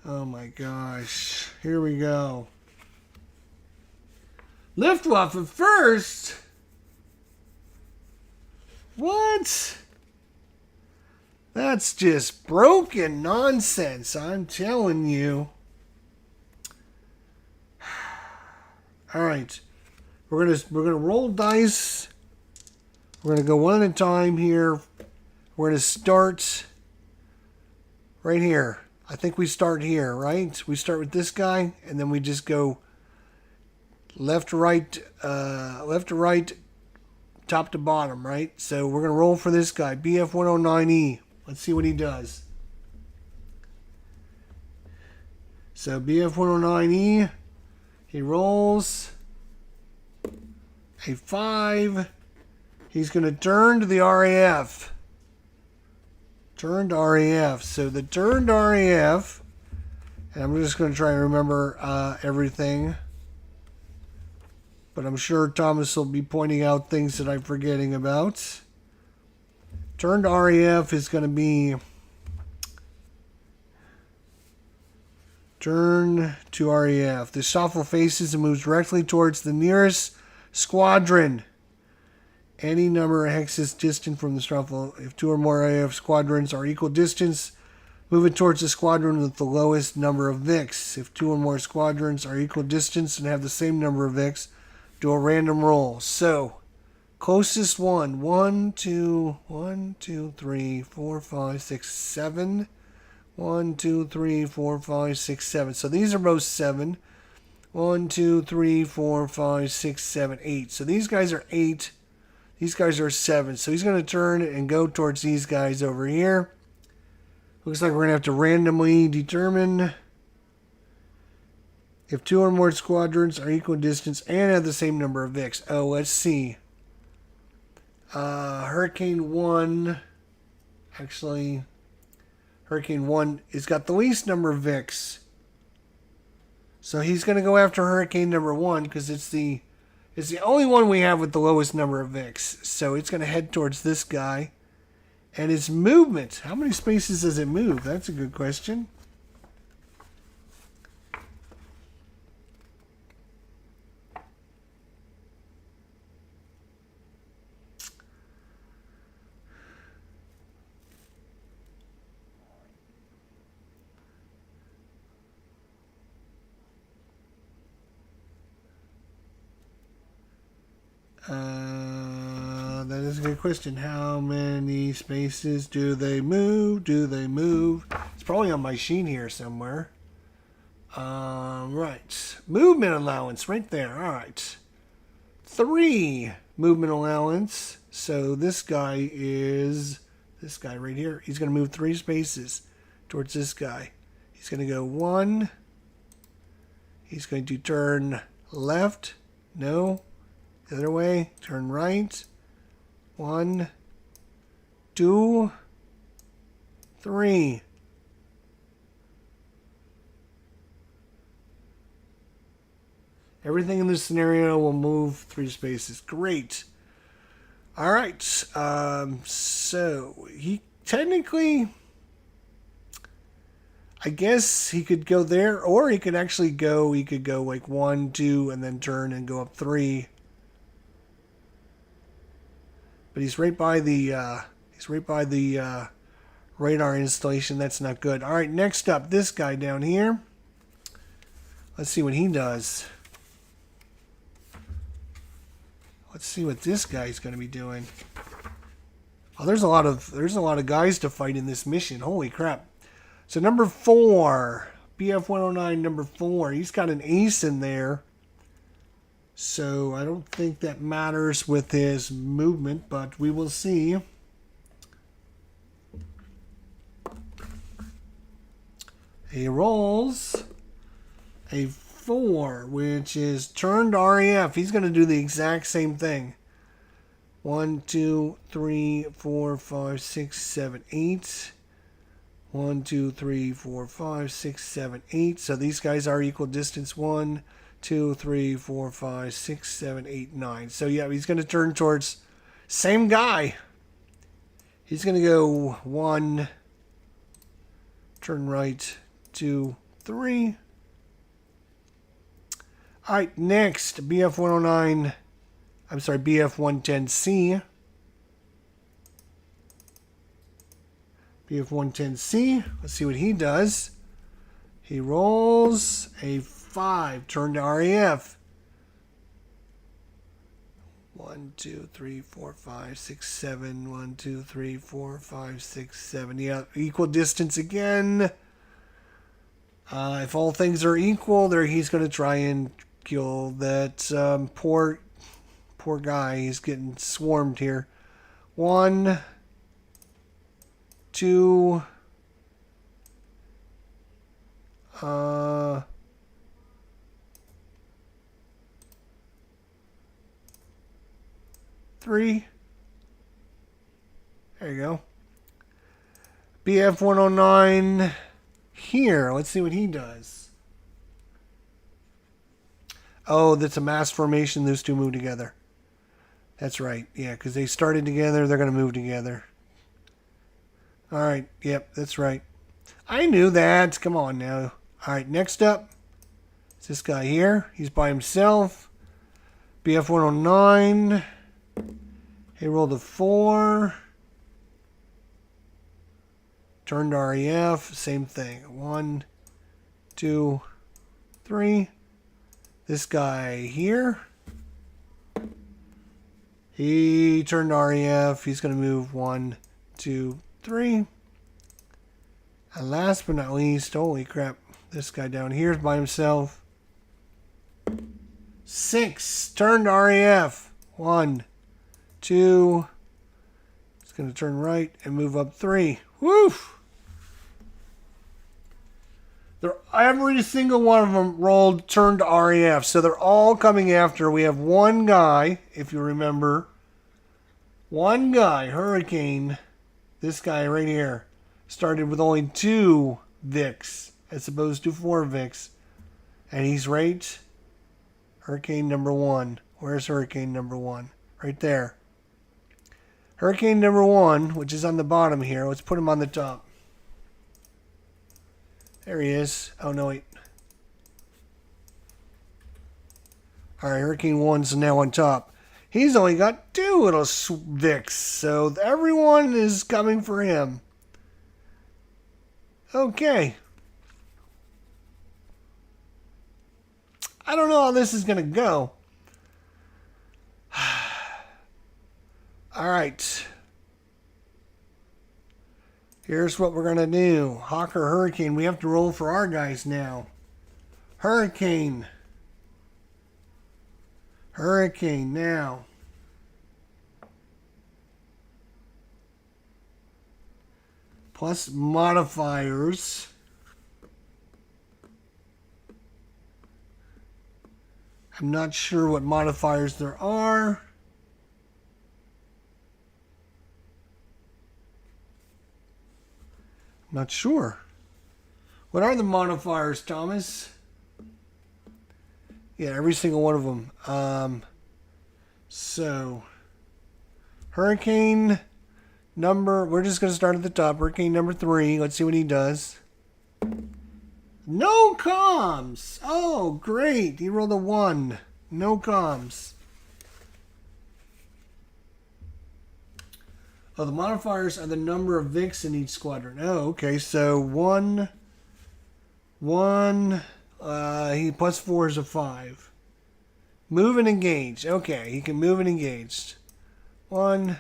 Oh my gosh. Here we go. Luftwaffe first? What? That's just broken nonsense, I'm telling you. All right, we're gonna roll dice. We're gonna go one at a time here. We're gonna start right here. I think we start here, right? We start with this guy, and then we just go left to right, top to bottom, right? So we're gonna roll for this guy, BF 109E. Let's see what he does. So BF 109E. He rolls a 5. He's going to turn to the RAF. Turned RAF. So the turned RAF, and I'm just going to try and remember everything. But I'm sure Thomas will be pointing out things that I'm forgetting about. Turned RAF is going to be turn to RAF. The shuffle faces and moves directly towards the nearest squadron. Any number of hexes distant from the shuffle. If 2 or more RAF squadrons are equal distance, move it towards the squadron with the lowest number of VIX. If 2 or more squadrons are equal distance and have the same number of VIX, do a random roll. So, closest one. 1, 2, 3, 4, 5, 6, 7. 1, 2, 3, 4, 5, 6, 7. So these are both 7. 1, 2, 3, 4, 5, 6, 7, 8. So these guys are 8. These guys are 7. So he's going to turn and go towards these guys over here. Looks like we're going to have to randomly determine if 2 or more squadrons are equal distance and have the same number of VIX. Oh, let's see. Hurricane 1. Actually, Hurricane 1 has got the least number of VIX. So he's going to go after Hurricane number 1 because it's the only one we have with the lowest number of VIX. So it's going to head towards this guy. And its movement. How many spaces does it move? That's a good question. That is a good question. How many spaces do they move? Do they move? It's probably on my sheet here somewhere. Right. Movement allowance right there. All right. 3 movement allowance. So this guy is this guy right here. He's going to move 3 spaces towards this guy. He's going to go 1. He's going to turn left. No. The other way. Turn right. 1, 2, 3. Everything in this scenario will move 3 spaces. Great. All right. So he technically, I guess he could go there, or he could actually go. He could go like 1, 2, and then turn and go up 3. But he's right by the radar installation. That's not good. All right. Next up, this guy down here. Let's see what he does. Let's see what this guy's going to be doing. Oh, there's a lot of guys to fight in this mission. Holy crap. So number 4, BF 109 number 4, he's got an ace in there. So I don't think that matters with his movement, but we will see. He rolls a 4, which is turned REF. He's going to do the exact same thing. 1, 2, 3, 4, 5, 6, 7, 8. 1, 2, 3, 4, 5, 6, 7, 8. So these guys are equal distance. 1, 2, 3, 4, 5, 6, 7, 8, 9. So yeah, he's going to turn towards same guy. He's going to go 1, turn right, 2, 3. All right, next, BF 109, I'm sorry, BF 110C. BF 110C, let's see what he does. He rolls a 5, turn to REF. 1, 2, 3, 4, 5, 6, 7. 1, 2, 3, 4, 5, 6, 7. Yeah, equal distance again. If all things are equal, there he's going to try and kill that poor guy. He's getting swarmed here. 1, 2, 3. There you go. BF 109 here. Let's see what he does. Oh, that's a mass formation. Those two move together. That's right. Yeah, because they started together. They're going to move together. All right. Yep, that's right. I knew that. Come on now. All right, next up is this guy here. He's by himself. BF 109. He rolled a 4. Turned REF. Same thing. 1, 2, 3. This guy here. He turned REF. He's going to move 1, 2, 3. And last but not least, holy crap, this guy down here is by himself. 6, turned REF. 1, 2. It's going to turn right and move up 3. Woof! Every single one of them rolled turned REF. So they're all coming after. We have one guy, if you remember. One guy, Hurricane. This guy right here. Started with only 2 Vicks as opposed to 4 Vicks. And he's right. Hurricane number 1. Where's Hurricane number 1? Right there. Hurricane number 1, which is on the bottom here. Let's put him on the top. There he is. Oh, no, wait. All right, Hurricane 1's now on top. He's only got 2 little Vicks, so everyone is coming for him. Okay. I don't know how this is going to go. All right. Here's what we're going to do. Hawk or Hurricane. We have to roll for our guys now. Hurricane. Hurricane now. Plus modifiers. I'm not sure what modifiers there are. Not sure. What are the modifiers, Thomas? Yeah, every single one of them. So, Hurricane number, we're just going to start at the top. Hurricane number 3. Let's see what he does. No comms. Oh, great. He rolled a 1. No comms. Oh, the modifiers are the number of Vics in each squadron. Oh, okay. So, 1. He plus 4 is a 5. Move and engage. Okay, he can move and engage. 1,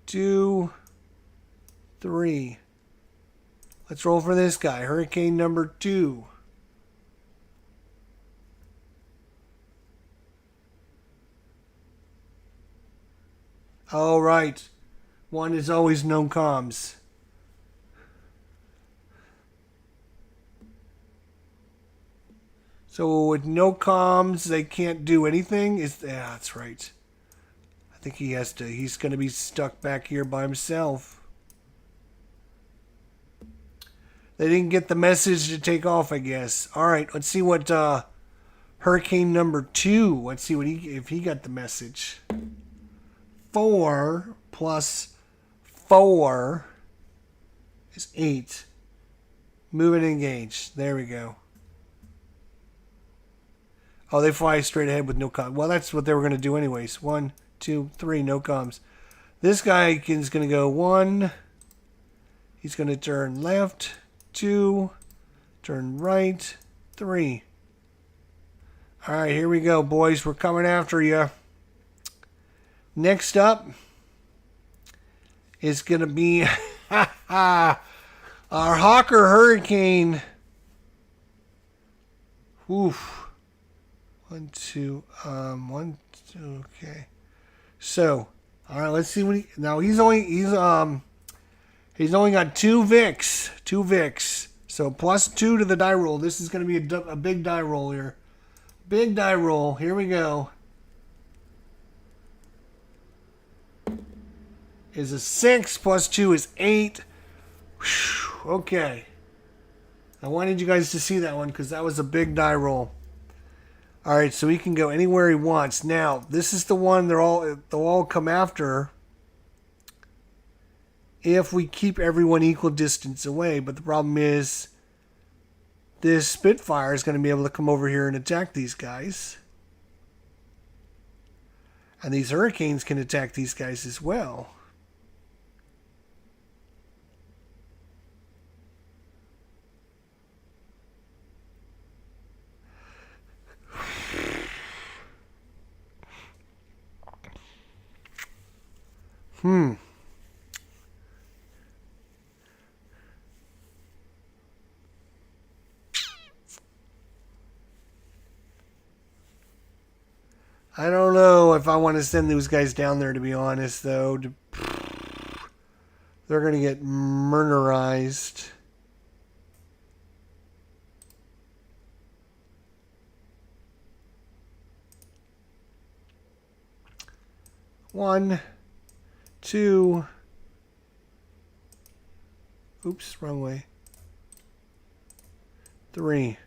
2, 3. Let's roll for this guy. Hurricane number 2. All right. 1 is always no comms. So with no comms, they can't do anything? Yeah, that's right. I think he has to. He's going to be stuck back here by himself. They didn't get the message to take off, I guess. All right, let's see what Hurricane number 2. Let's see what if he got the message. 4 plus 4 is 8. Move and engage. There we go. Oh, they fly straight ahead with no comms. Well, that's what they were going to do anyways. 1, 2, 3, no comms. This guy is going to go 1. He's going to turn left. 2. Turn right. 3. All right, here we go, boys. We're coming after you. Next up is going to be our Hawker Hurricane. Oof. 1, 2, 1, 2, okay. So, all right, let's see what now he's only got 2 Vics. 2 Vics. So plus 2 to the die roll. This is going to be a big die roll here. Big die roll. Here we go. Is a 6 plus 2 is 8. Whew, okay. I wanted you guys to see that one because that was a big die roll. All right, so he can go anywhere he wants. Now, this is the one they'll all come after if we keep everyone equal distance away. But the problem is this Spitfire is going to be able to come over here and attack these guys. And these Hurricanes can attack these guys as well. I don't know if I want to send those guys down there, to be honest, though. They're going to get murderized. One, 2. Oops, wrong way. 3.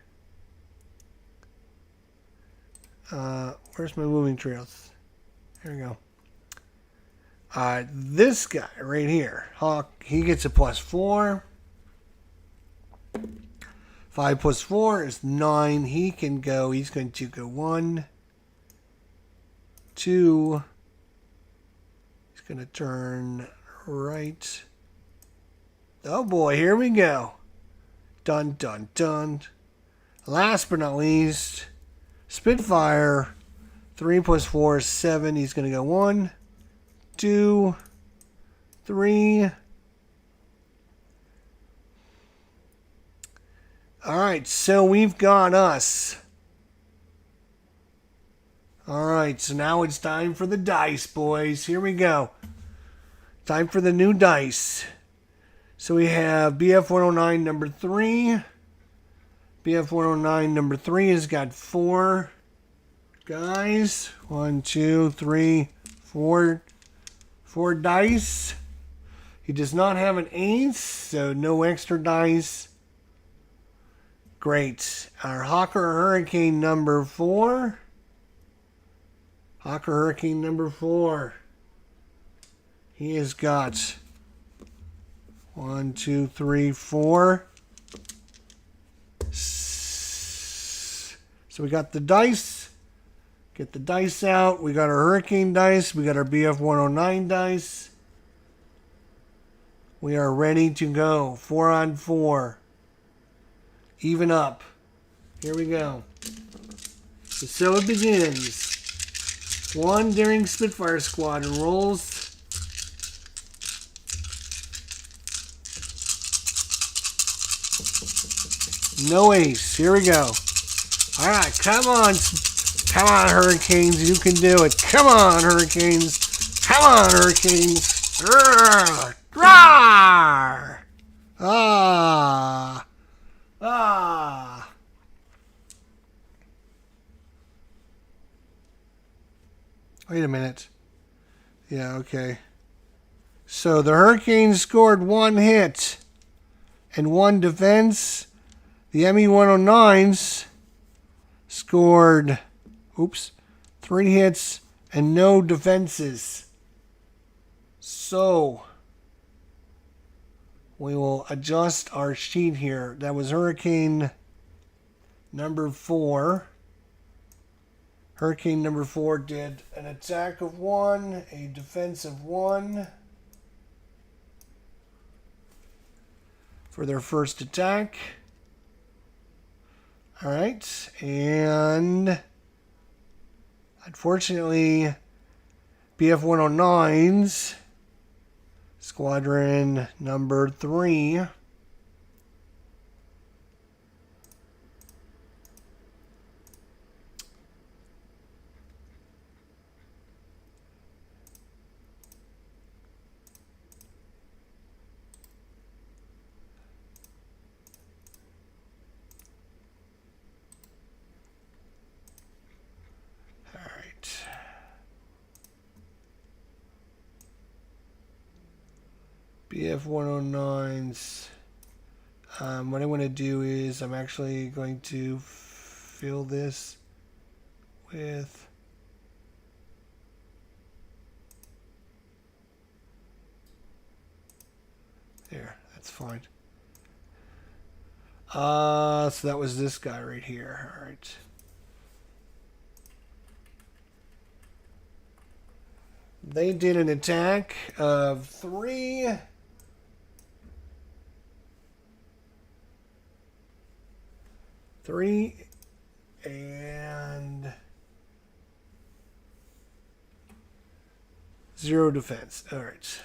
Where's my moving trails? Here we go. This guy right here, Hawk, he gets a plus 4. 5 plus 4 is 9. He can go. He's going to go 1, 2. He's going to turn right. Oh boy, here we go. Dun, dun, dun. Last but not least, Spitfire. 3 plus 4 is 7. He's going to go 1, 2, 3. All right, so we've got us. All right, so now it's time for the dice, boys. Here we go. Time for the new dice. So we have BF109 number 3. BF109 number 3 has got 4 guys. 1, 2, 3, 4. 4 dice. He does not have an ace, so no extra dice. Great. Our Hawker Hurricane number 4. Hawker Hurricane number 4. He has got 1, 2, 3, 4. So we got the dice. Get the dice out. We got our Hurricane dice. We got our BF109 dice. We are ready to go. 4 on 4. Even up. Here we go. So it begins. 1 daring Spitfire Squadron rolls. No ace. Here we go. All right, come on. Come on, Hurricanes. You can do it. Come on, Hurricanes. Come on, Hurricanes. Rawr! Rawr! Ah. Ah. Wait a minute. Yeah, okay. So the Hurricanes scored 1 hit and 1 defense. The ME-109s scored, 3 hits and no defenses. So we will adjust our sheet here. That was Hurricane number 4. Hurricane number 4 did an attack of 1, a defense of 1 for their first attack. All right, and unfortunately, BF-109's Squadron number 3 BF-109s. What I want to do is I'm actually going to fill this with there. That's fine. So that was this guy right here. All right. They did an attack of 3. And 0 defense. All right.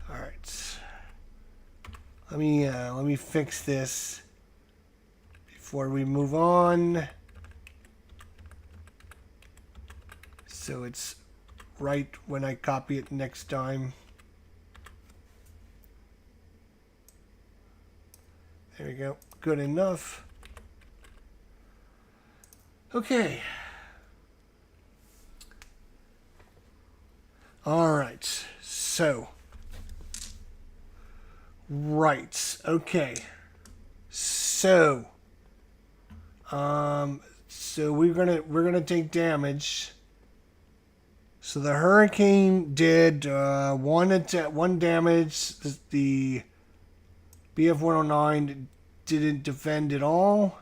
All right. Let me fix this before we move on, so it's right when I copy it next time. There we go. Good enough. Okay. All right. So. Right. Okay. So. So we're gonna take damage. So the Hurricane did 1 damage. The BF-109 didn't defend at all.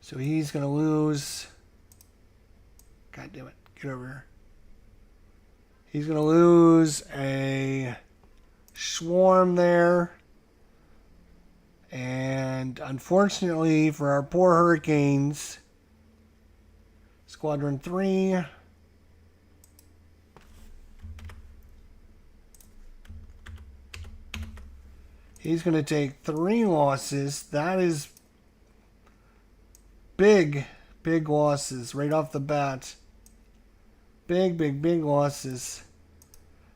So he's going to lose. God damn it. Get over here. He's going to lose a swarm there. And unfortunately for our poor Hurricanes, Squadron 3. He's going to take 3 losses. That is big losses right off the bat. Big losses.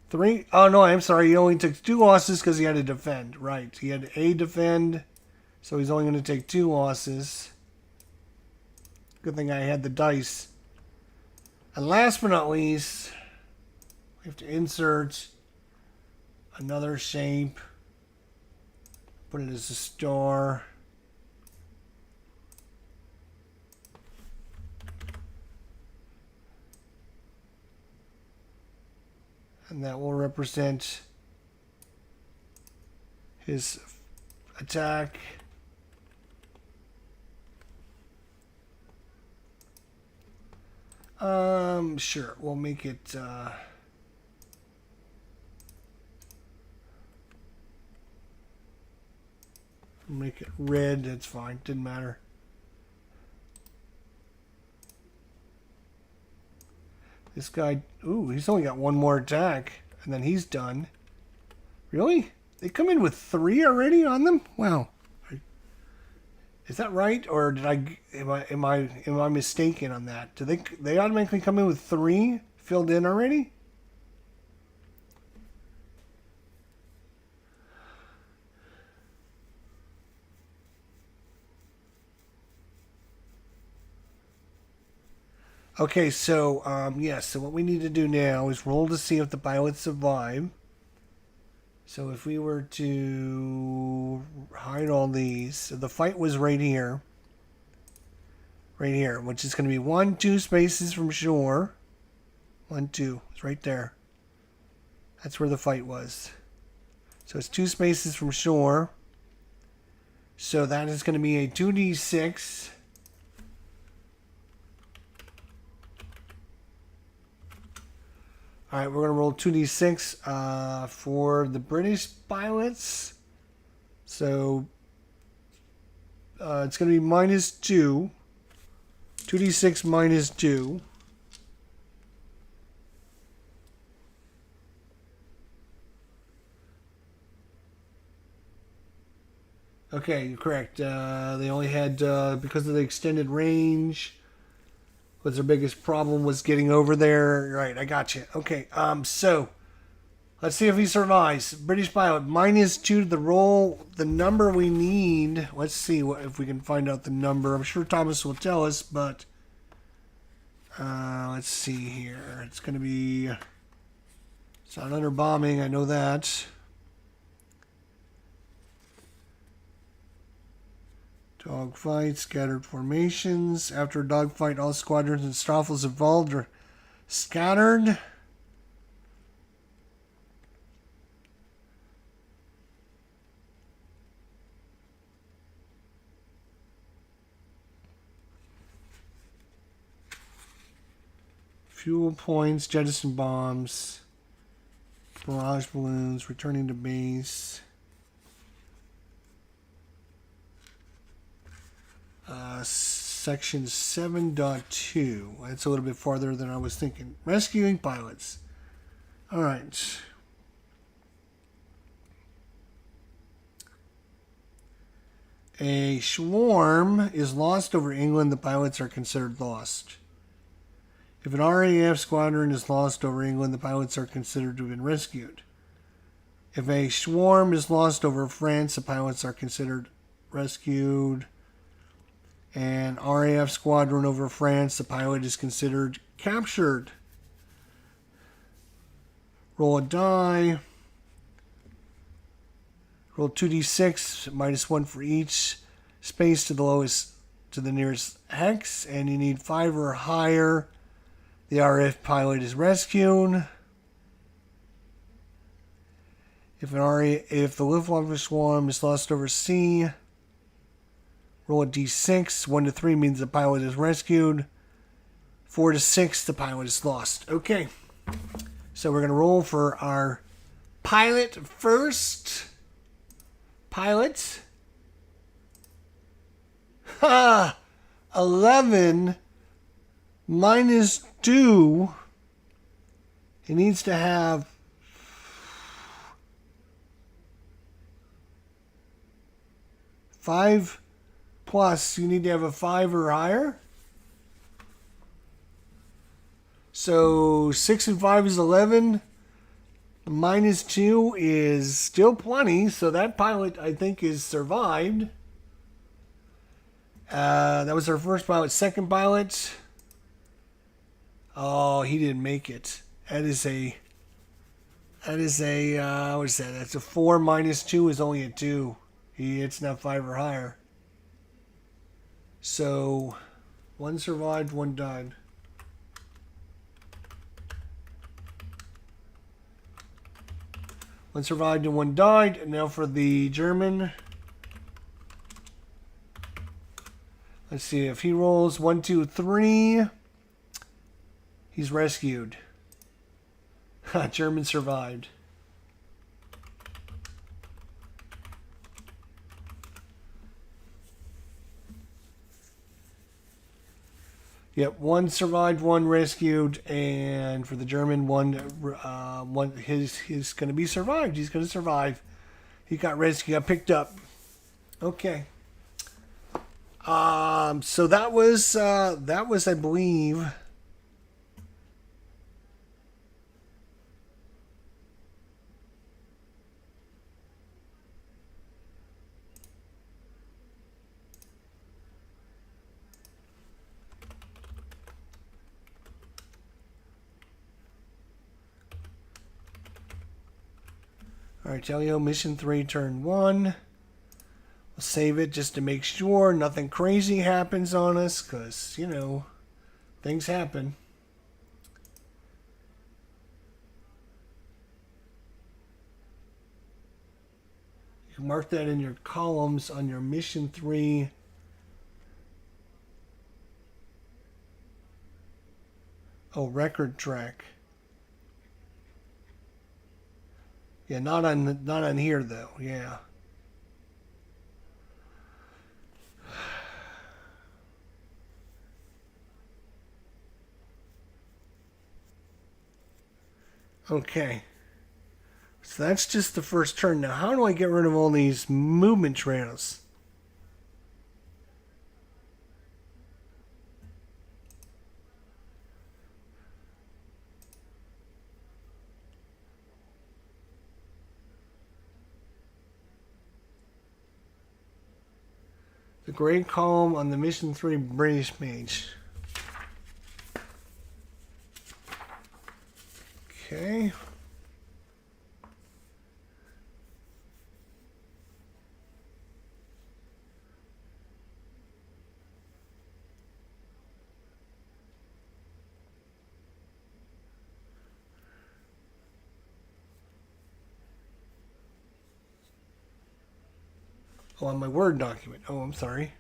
3. Oh, no, I'm sorry. He only took 2 losses because he had to defend. Right. He had A defend. So he's only going to take 2 losses. Good thing I had the dice. And last but not least, we have to insert another shape. Put it as a star. And that will represent his attack. Sure, we'll make it, make it red, that's fine, didn't matter. This guy, ooh, he's only got 1 more attack, and then he's done. Really? They come in with 3 already on them? Wow. Is that right, or did am I mistaken on that? Do they automatically come in with 3 filled in already? Okay, so yes. So what we need to do now is roll to see if the pilots survive. So if we were to hide all these, so the fight was right here, which is going to be 1, 2 spaces from shore. 1, 2, it's right there. That's where the fight was. So it's 2 spaces from shore. So that is going to be a 2d6. All right, we're going to roll 2d6 for the British pilots. So it's going to be -2. 2d6 -2. Okay, you're correct. They only had, because of the extended range, was their biggest problem was getting over there. Right, I got you. Okay, so let's see if he survives. British pilot, -2 to the roll. The number we need, let's see if we can find out the number. I'm sure Thomas will tell us, but let's see here. It's going to be, it's not under bombing, I know that. Dogfight, scattered formations. After a dogfight, all squadrons and Stoffels involved are scattered. Fuel points, jettison bombs, barrage balloons, returning to base. Section 7.2. That's a little bit farther than I was thinking. Rescuing pilots. All right. A swarm is lost over England. The pilots are considered lost. If an RAF squadron is lost over England, the pilots are considered to have been rescued. If a swarm is lost over France, the pilots are considered rescued. And RAF squadron over France, the pilot is considered captured. Roll a die. Roll 2d6, -1 for each space to the lowest, to the nearest hex, and you need 5 or higher. The RAF pilot is rescued. If the Luftwaffe swarm is lost over sea, roll a d6. 1 to 3 means the pilot is rescued. 4 to 6, the pilot is lost. Okay. So we're going to roll for our pilot first. Pilot. Ha! 11. -2. It needs to have 5 plus. You need to have a 5 or higher. So 6 and 5 is 11. -2 is still plenty. So that pilot, I think, is survived. That was our first pilot. Second pilot. Oh, he didn't make it. That is a what is that? That's a 4 -2 is only a 2. It's not 5 or higher. So, one survived, one died. One survived and one died. And now for the German. Let's see if he rolls 1, 2, 3. He's rescued. German survived. Yep, one survived, one rescued, and for the German, one he's going to be survived. He's going to survive. He got rescued, got picked up. Okay. So that was I believe. All right, Telio, mission 3, turn 1. We'll save it just to make sure nothing crazy happens on us, because, you know, things happen. You can mark that in your columns on your mission 3. Oh, record track. Yeah, not on here though. Yeah. Okay. So that's just the first turn. Now, how do I get rid of all these movement trails? The gray column on the mission 3 British page. Okay. Oh, on my Word document. Oh, I'm sorry.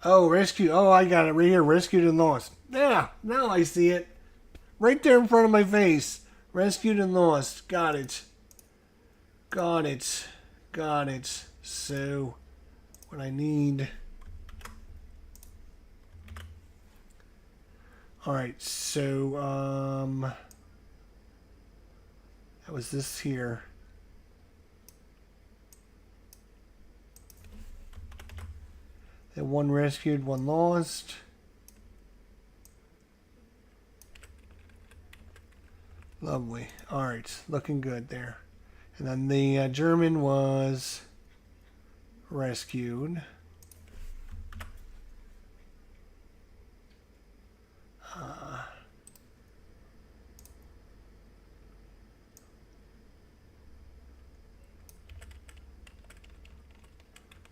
Oh, rescue. Oh, I got it right here. Rescued and lost. Yeah, now I see it. Right there in front of my face. Rescued and lost. Got it. Got it. Got it. So, what I need... Alright, so, that was this here. Then one rescued, one lost. Lovely. Alright, looking good there. And then the German was rescued.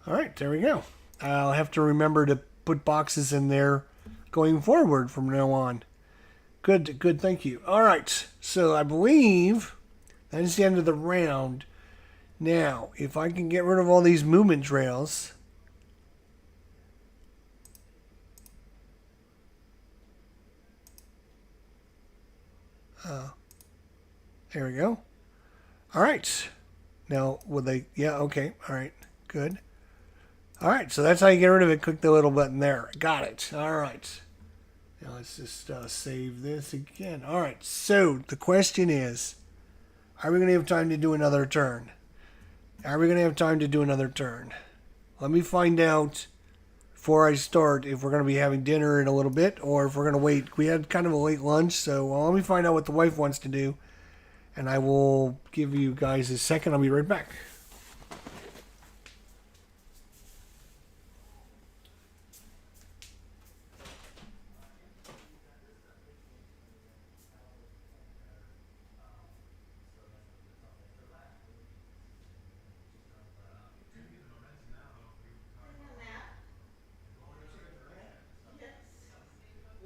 Alright, there we go. I'll have to remember to put boxes in there going forward from now on. Good, good, thank you. Alright, so I believe that is the end of the round. Now, if I can get rid of all these movement trails... there we go. Alright. Now, will they... Yeah, okay. Alright, good. All right, so that's how you get rid of it. Click the little button there. Got it. All right. Now let's just save this again. All right, so the question is, are we going to have time to do another turn? Are we going to have time to do another turn? Let me find out before I start if we're going to be having dinner in a little bit or if we're going to wait. We had kind of a late lunch, so let me find out what the wife wants to do, and I will give you guys a second. I'll be right back.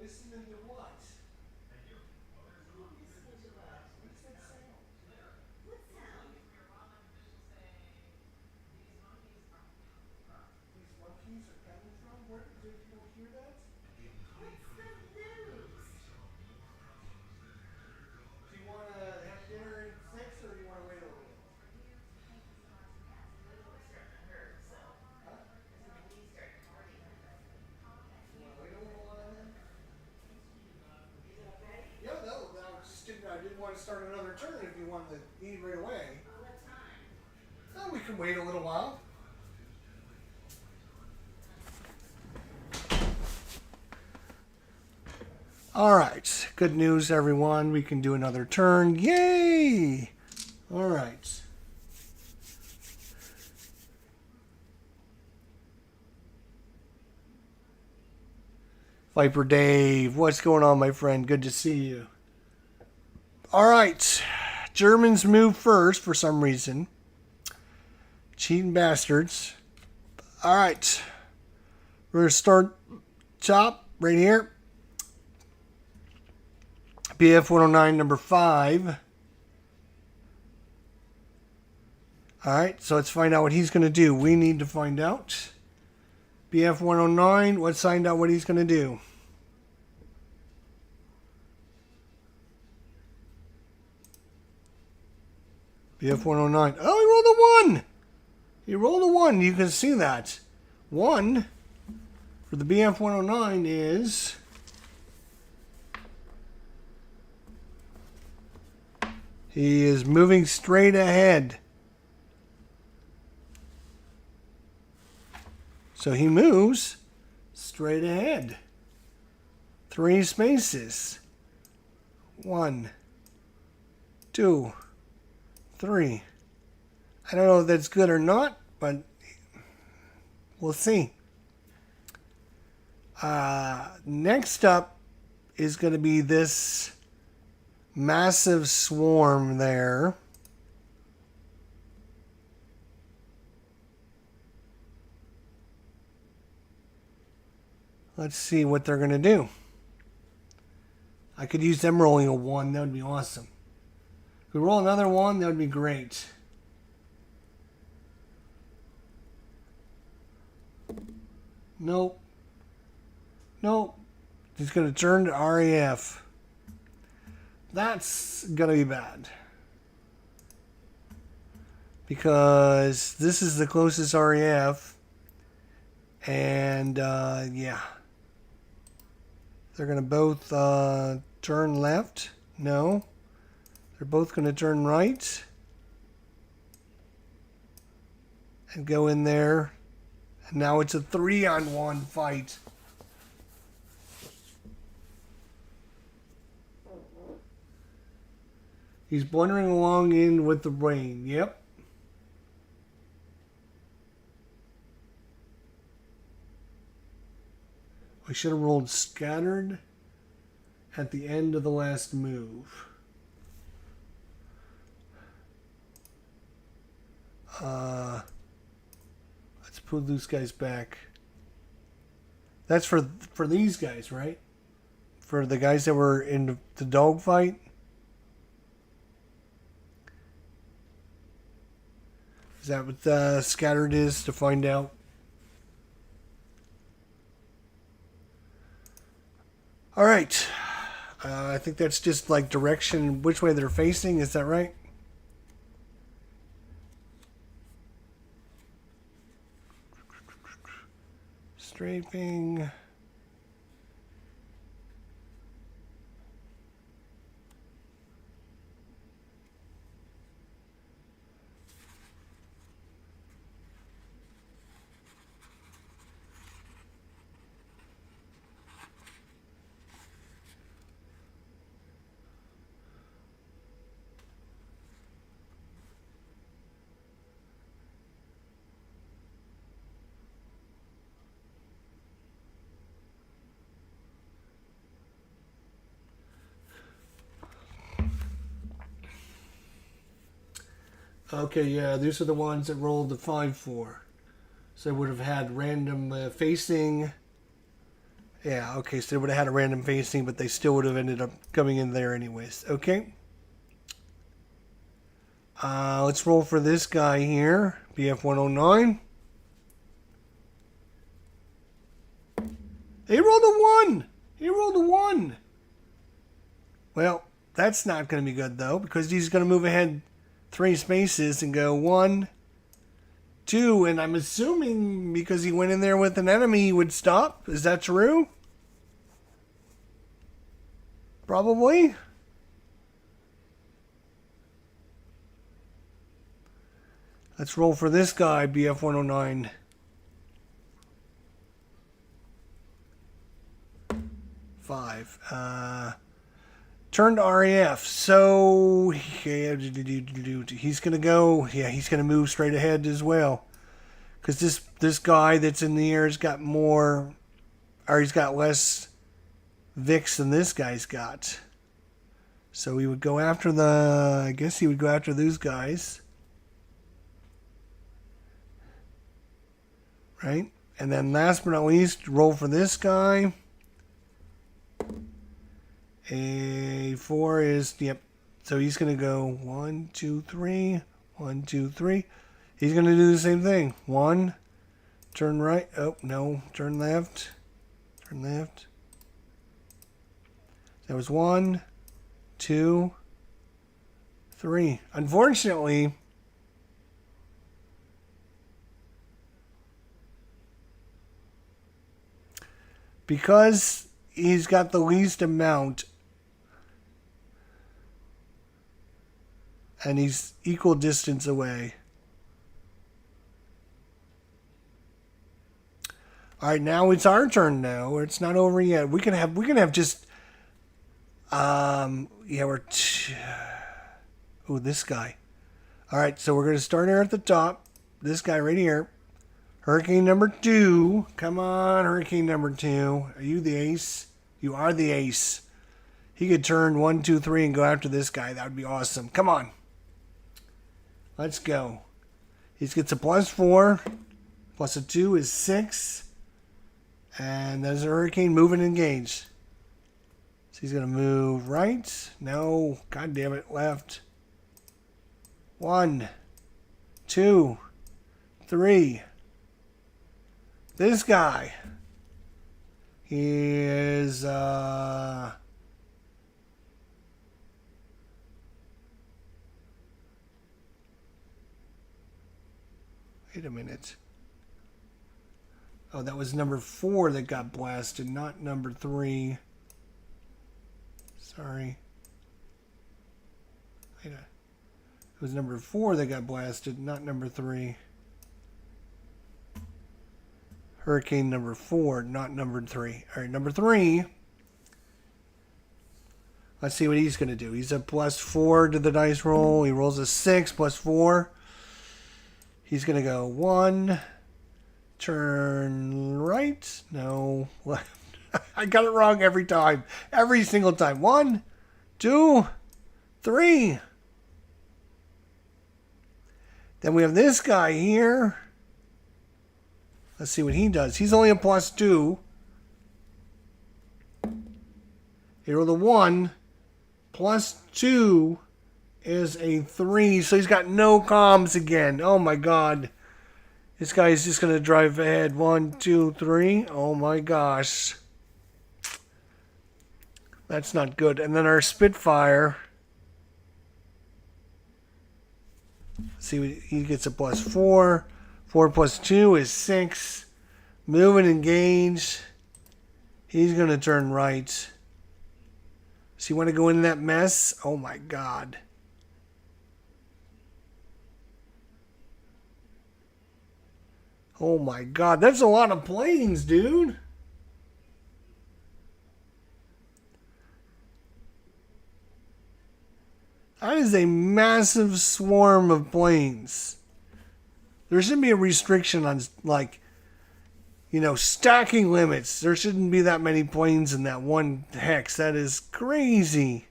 Listening to what? These monkeys are coming from? Where did you hear that? Do you want to have dinner at 6 or do you want to wait a little bit? Wait a little while then? Yeah, no, I didn't want to start another turn if you wanted to eat right away. Oh, we can wait a little while. All right, good news, everyone. We can do another turn. Yay! All right. Viper Dave, what's going on, my friend? Good to see you. All right, Germans move first for some reason. Cheating bastards. All right, we're going to start top right here. BF 109, number 5. All right, so let's find out what he's going to do. We need to find out. BF 109, let's find out what he's going to do. BF 109. Oh, he rolled a 1. He rolled a 1. You can see that. 1 for the BF 109 is... He is moving straight ahead. So he moves straight ahead. 3 spaces. 1, 2, 3. I don't know if that's good or not, but we'll see. Next up is going to be this massive swarm there. Let's see what they're going to do. I could use them rolling a 1. That would be awesome. If we roll another 1, that would be great. Nope. Nope. He's going to turn to RAF. That's going to be bad. Because this is the closest RAF. And, yeah. They're going to both turn left. No. They're both going to turn right. And go in there. And now it's a 3-on-1 fight. He's blundering along in with the rain. Yep. We should have rolled scattered at the end of the last move. Let's put these guys back. That's for these guys, right? For the guys that were in the dogfight. Is that what scattered is, to find out? All right. I think that's just like direction, which way they're facing. Is that right? Strafing. Okay, yeah, these are the ones that rolled the 5-4. So they would have had random facing. Yeah, okay, so they would have had a random facing, but they still would have ended up coming in there anyways. Okay. Let's roll for this guy here, BF 109. He rolled a 1! He rolled a 1! Well, that's not going to be good, though, because he's going to move ahead 3 spaces and go 1, 2, and I'm assuming because he went in there with an enemy, he would stop. Is that true? Probably. Let's roll for this guy, BF 109. Five. Turn to RAF. So he's gonna go. Yeah, he's gonna move straight ahead as well. Because this guy that's in the air has got more, or he's got less Vicks than this guy's got. So he would go after the. I guess he would go after those guys. Right? And then last but not least, roll for this guy. A4 is, yep. So he's going to go 1, 2, 3. 1, 2, 3. He's going to do the same thing. 1. Turn right. Oh, no. Turn left. Turn left. That was 1, 2, 3. Unfortunately, because he's got the least amount and he's equal distance away. All right, now it's our turn now. It's not over yet. We can have just yeah, oh, this guy. All right, so we're going to start here at the top. This guy right here. Hurricane number 2. Come on, Hurricane number 2. Are you the ace? You are the ace. He could turn 1, 2, 3 and go after this guy. That would be awesome. Come on. Let's go. He gets a +4. Plus a 2 is 6. And there's a Hurricane moving engaged. So he's going to move right. No. God damn it. Left. 1, 2, 3. This guy. He is, wait a minute. Oh, that was number 4 that got blasted, not number 3. Sorry. It was number 4 that got blasted, not number 3. Hurricane number 4, not number 3. All right, number 3. Let's see what he's going to do. He's a +4 to the dice roll. He rolls a 6 +4. He's going to go 1. Turn right. No, left. I got it wrong every time. Every single time. 1, 2, 3. Then we have this guy here. Let's see what he does. He's only a +2. He rolled a 1. +2 is a 3. So he's got no comms again. Oh my god. This guy is just going to drive ahead. 1, 2, 3. Oh my gosh. That's not good. And then our Spitfire. Let's see, he gets a +4. 4 + 2 is 6. Move and engage. He's going to turn right. So you want to go into that mess? Oh my God. Oh my God. That's a lot of planes, dude. That is a massive swarm of planes. There should be a restriction on, like, you know, stacking limits. There shouldn't be that many planes in that one hex. That is crazy.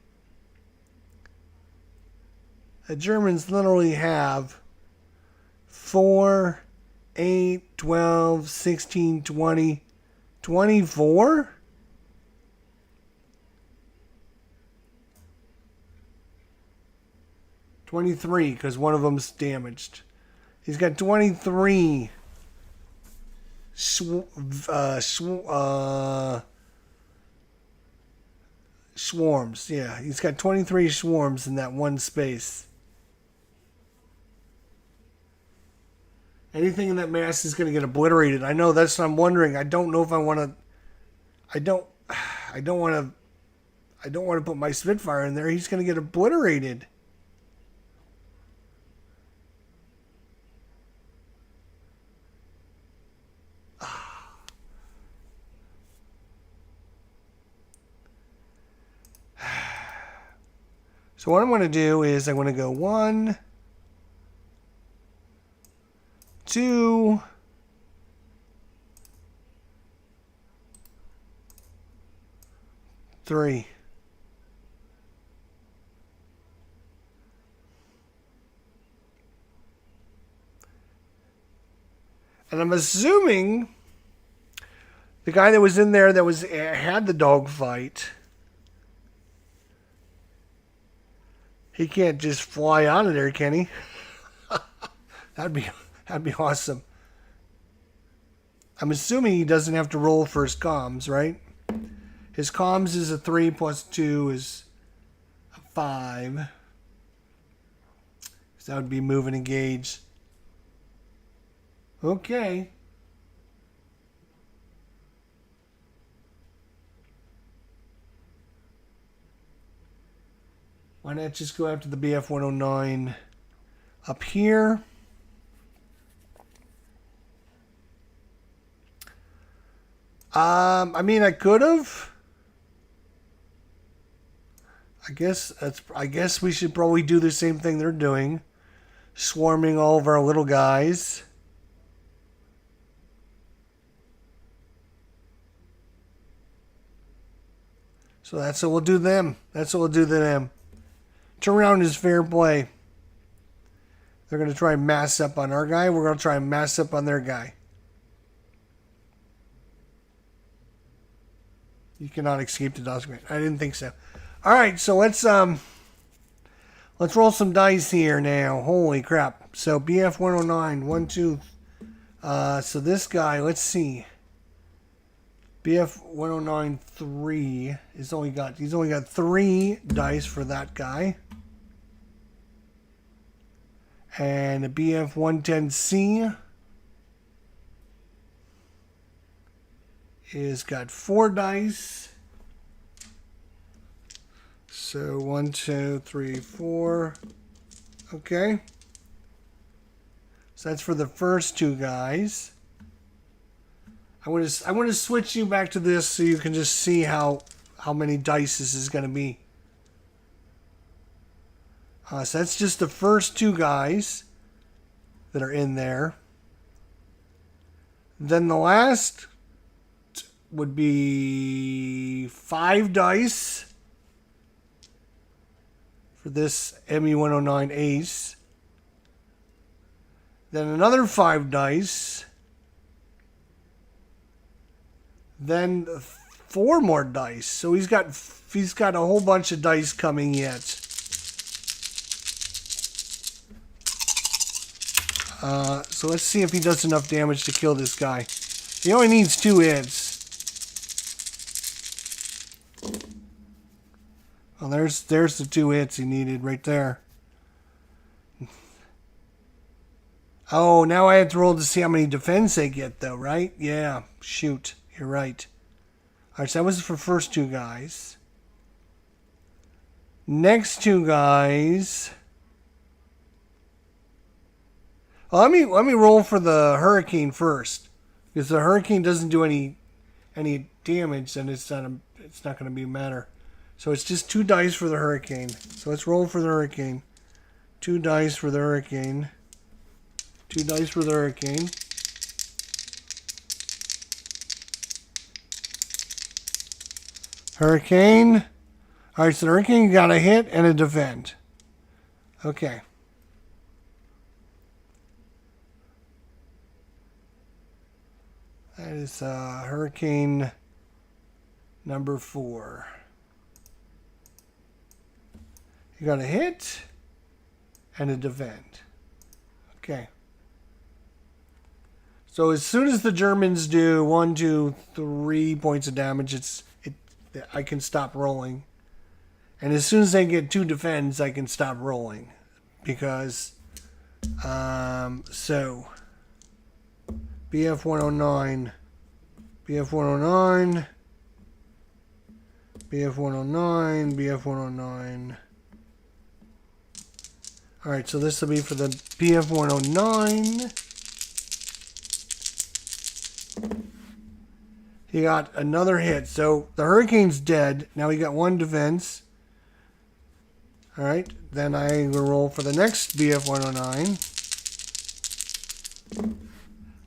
The Germans literally have 4, 8, 12, 16, 20, 24? $23, because one of them's damaged. He's got 23 swarms. Yeah, he's got 23 swarms in that one space. Anything in that mass is going to get obliterated. I know, that's what I'm wondering. I don't know if I want to. I don't want to put my Spitfire in there. He's going to get obliterated. So what I'm going to do is I'm going to go 1, 2, 3. And I'm assuming the guy that was in there that had the dogfight, he can't just fly out of there, can he? That'd be awesome. I'm assuming he doesn't have to roll for his comms, right? His comms is a 3 plus 2 is a 5. So that would be move and engage. Okay. Why not just go after the BF-109 up here? I mean, I could have. I guess we should probably do the same thing they're doing, swarming all of our little guys. So that's what we'll do them. That's what we'll do to them. Turnaround is fair play. They're going to try and mass up on our guy. We're going to try and mass up on their guy. You cannot escape the dog. I didn't think so. All right, so let's roll some dice here now. Holy crap! So BF 109, 1, 2. So this guy, let's see. BF 109 3 he's only got 3 dice for that guy. And a BF 110C is got 4 dice. So 1, 2, 3, 4. Okay. So that's for the first 2 guys. I want to switch you back to this so you can just see how many dice this is going to be. So that's just the first 2 guys that are in there. Then the last would be 5 dice for this ME-109 Ace. Then another 5 dice. Then 4 more dice. So he's got a whole bunch of dice coming yet. So let's see if he does enough damage to kill this guy. He only needs 2 hits. Well, there's the 2 hits he needed right there. Oh, now I have to roll to see how many defense they get, though, right? Yeah, shoot. You're right. All right, so that was for first two guys. Next two guys. Well, let me roll for the hurricane first, because the hurricane doesn't do any damage, and it's not going to be a matter. So it's just 2 dice for the hurricane. So let's roll for the hurricane. 2 dice for the hurricane. 2 dice for the hurricane. Hurricane. All right, so the hurricane got a hit and a defend. Okay. That is hurricane number 4. You got a hit and a defend. Okay. So as soon as the Germans do 1, 2, 3 points of damage, I can stop rolling. And as soon as they get 2 defends, I can stop rolling. Because, so, BF 109, BF 109, BF 109, BF 109. All right, so this will be for the BF 109. He got another hit. So the hurricane's dead. Now he got 1 defense. All right, then I will roll for the next BF 109.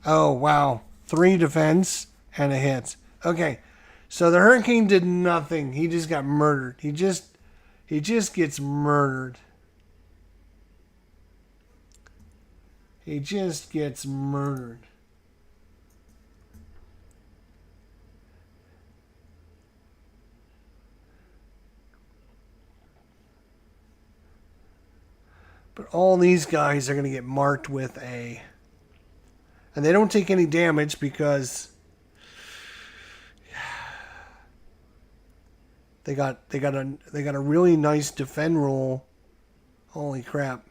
Oh, wow. 3 defense and a hit. Okay, so the hurricane did nothing. He just got murdered. He just gets murdered. He just gets murdered. But all these guys are going to get marked with A. And they don't take any damage because they got a really nice defend roll. Holy crap.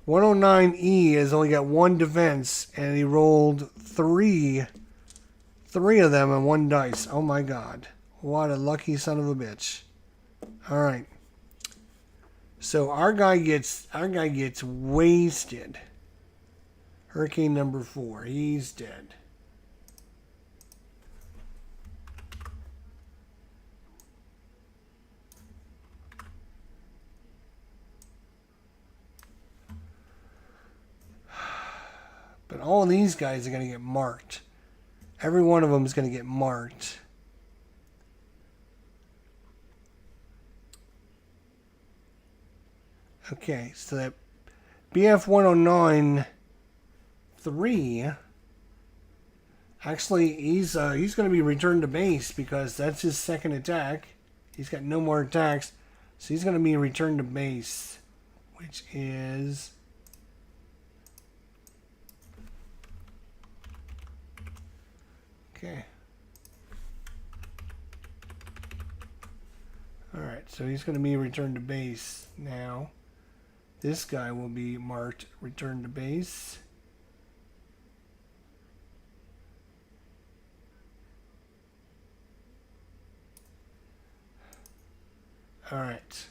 "109E has only got 1 defense, and he rolled 3 of them on 1 dice. Oh my god. What a lucky son of a bitch. All right. So our guy gets wasted. Hurricane number 4. He's dead. But all of these guys are going to get marked. Every one of them is going to get marked. Okay, so that BF 109 3, actually he's going to be returned to base because that's his second attack. He's got no more attacks, so he's going to be returned to base, which is okay. All right, so he's going to be returned to base now. This guy will be marked return to base. All right.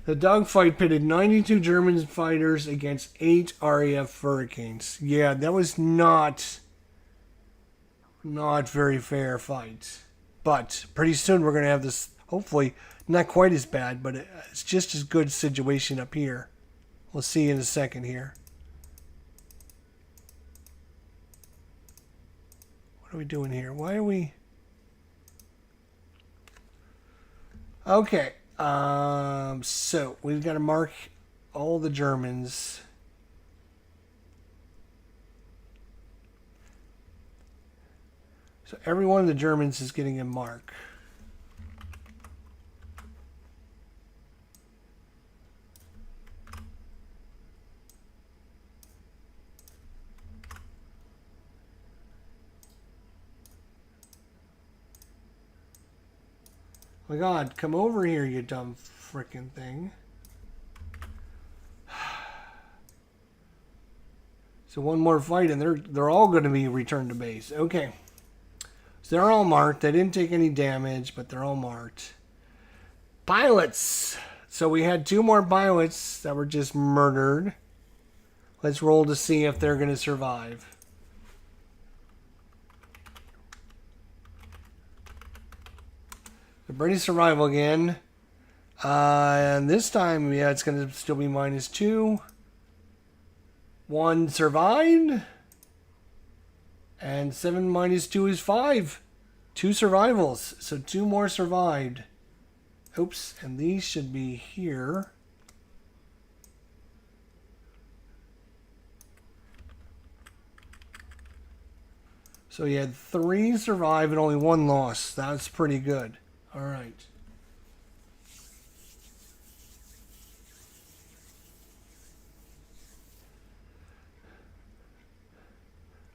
The dogfight pitted 92 German fighters against 8 RAF Hurricanes. Yeah, that was not very fair fight. But pretty soon we're going to have this, hopefully, not quite as bad, but it's just as good situation up here. We'll see in a second here. What are we doing here? Why are we... Okay. So we've got to mark all the Germans. So every one of the Germans is getting a mark. My God, come over here, you dumb frickin' thing. So one more fight, and they're all going to be returned to base. Okay. So they're all marked. They didn't take any damage, but they're all marked. Pilots. So we had 2 more pilots that were just murdered. Let's roll to see if they're going to survive. The British survival again. And this time, yeah, it's going to still be -2. 1 survived. And 7 minus 2 is 5. 2 survivals. So 2 more survived. Oops. And these should be here. So you had 3 survive and only 1 lost. That's pretty good. All right.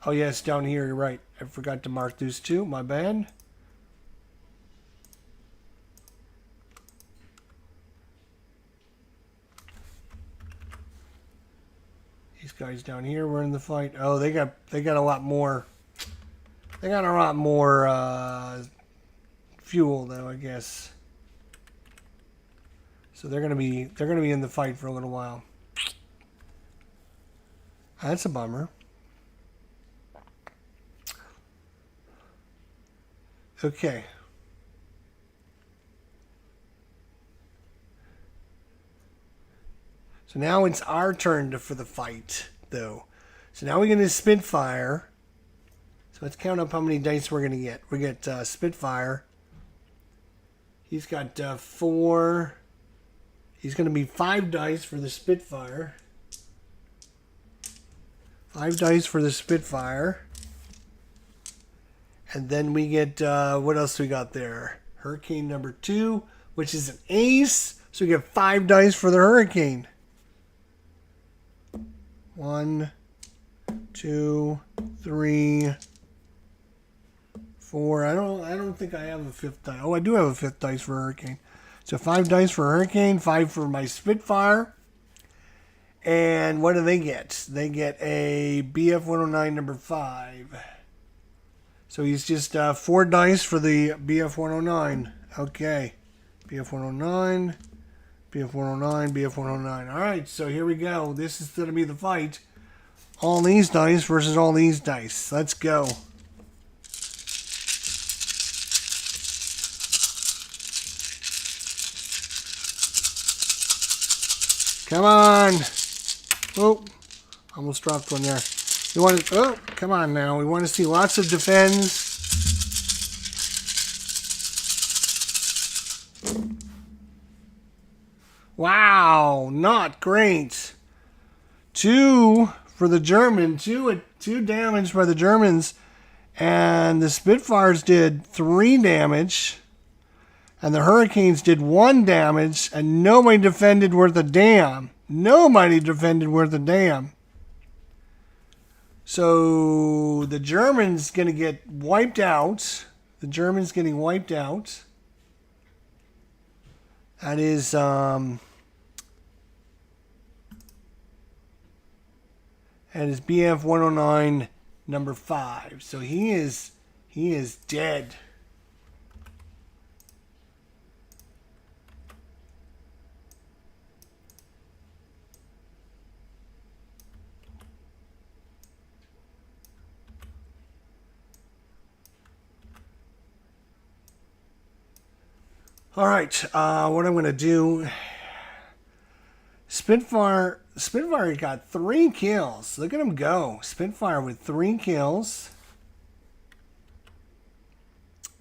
Oh, yes, down here, you're right. I forgot to mark those 2. My bad. These guys down here were in the fight. Oh, they got a lot more. They got a lot more fuel, though, I guess. So they're gonna be in the fight for a little while. That's a bummer. Okay. So now it's our turn for the fight, though. So now we get a Spitfire. So let's count up how many dice we're going to get. We get Spitfire. He's got 4. He's going to be 5 dice for the Spitfire. 5 dice for the Spitfire. And then we get, what else we got there? Hurricane number 2, which is an ace. So we get 5 dice for the Hurricane. 1, 2, 3, 4. I don't think I have a 5th dice. Oh, I do have a 5th dice for Hurricane. So 5 dice for Hurricane, 5 for my Spitfire. And what do they get? They get a BF-109 number 5. So he's just 4 dice for the BF-109. Okay. BF-109, BF-109, BF-109. All right, so here we go. This is going to be the fight. All these dice versus all these dice. Let's go. Come on. Oh, almost dropped one there. We want to, oh, come on now. We want to see lots of defense. Wow, not great. 2 for the German. 2 damage by the Germans. And the Spitfires did 3 damage. And the Hurricanes did 1 damage. And nobody defended worth a damn. Nobody defended worth a damn. So the Germans going to get wiped out. The Germans getting wiped out. That is and is BF-109 number 5. So he is dead. All right, what I'm going to do, Spitfire got 3 kills. Look at him go. Spitfire with 3 kills.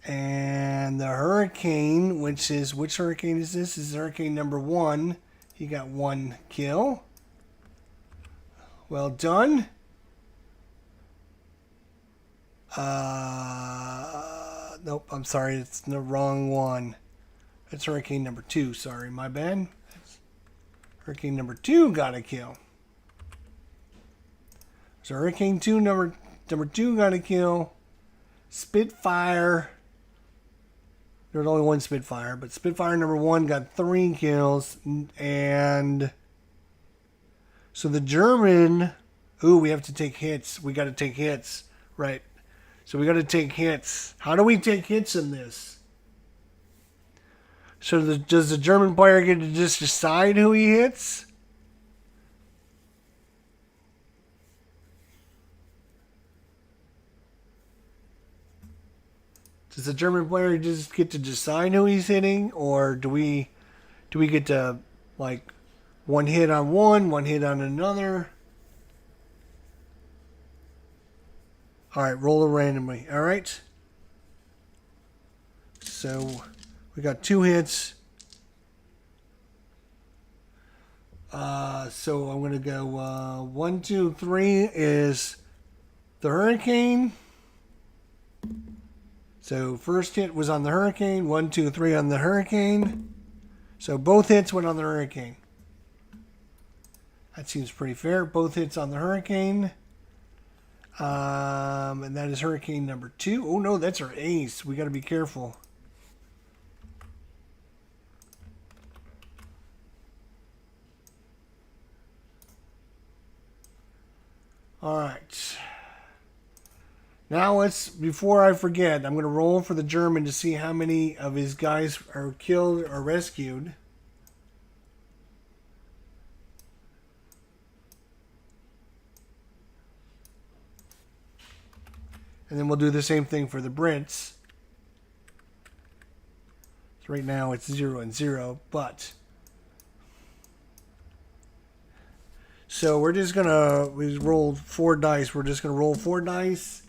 And the Hurricane, which Hurricane is this? This is Hurricane number 1. He got 1 kill. Well done. Nope, I'm sorry, it's the wrong one. That's Hurricane number 2. Sorry, my bad. Hurricane number 2 got a kill. So Hurricane 2 number 2 got a kill. Spitfire There's only one Spitfire, but Spitfire number 1 got 3 kills. And so the German, ooh, we have to take hits. We got to take hits, right? So we got to take hits. How do we take hits in this? So does the German player get to just decide who he hits? Does the German player just get to decide who he's hitting, or do we get to, like, one hit on one hit on another? All right, roll it randomly. All right. So we got 2 hits. So I'm gonna go 1, 2, 3 is the Hurricane. So first hit was on the Hurricane. 1, 2, 3 on the Hurricane. So both hits went on the Hurricane. That seems pretty fair. Both hits on the Hurricane. And that is Hurricane number 2. Oh no, that's our ace. We got to be careful. All right. Now before I forget, I'm going to roll for the German to see how many of his guys are killed or rescued. And then we'll do the same thing for the Brits. So right now it's 0 and 0, but... So we're just going to... We rolled 4 dice. We're just going to roll 4 dice.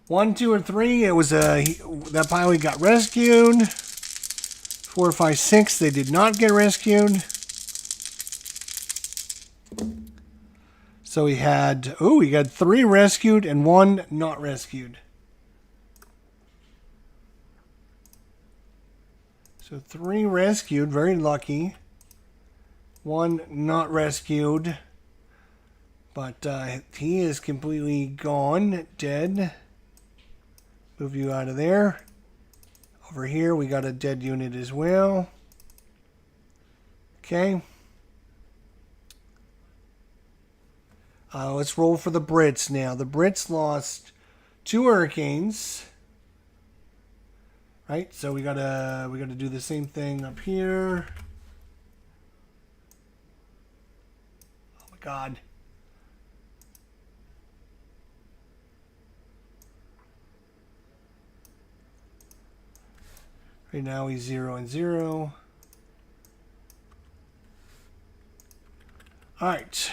1, 2, or 3. It was that pilot got rescued. 4, 5, 6. They did not get rescued. So he had 3 rescued and 1 not rescued. So 3 rescued, very lucky. 1 not rescued. But he is completely gone, dead. Move you out of there. Over here, we got a dead unit as well. Okay. Let's roll for the Brits now. The Brits lost 2 Hurricanes. Right, so we gotta do the same thing up here. Oh my God. Right now he's 0 and 0. All right.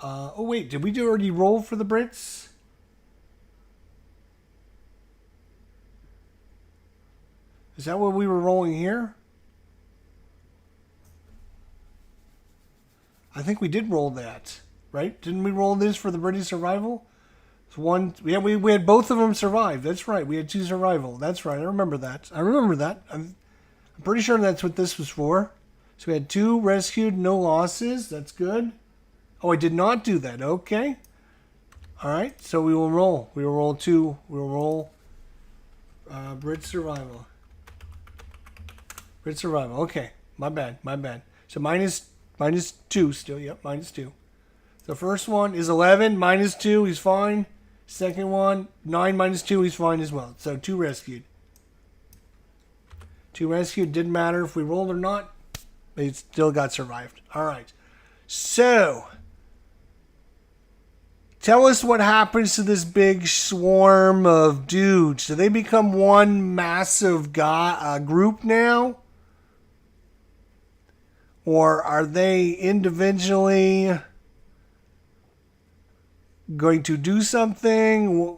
Oh wait, did we already roll for the Brits? Is that what we were rolling here? I think we did roll that, right? Didn't we roll this for the British survival? It's one. Yeah, we had both of them survive. That's right. We had 2 survival. That's right. I remember that. I'm pretty sure that's what this was for. So we had 2 rescued, no losses. That's good. Oh, I did not do that. Okay. All right. So we will roll. We will roll 2. We will roll Brit survival. Brit survival. Okay. My bad. So minus 2 still. Yep, minus 2. The first one is 11. Minus 2. He's fine. Second one, 9 minus 2. He's fine as well. So 2 rescued. 2 rescued. Didn't matter if we rolled or not. They still got survived. All right. So... tell us what happens to this big swarm of dudes. Do they become one massive group now? Or are they individually going to do something?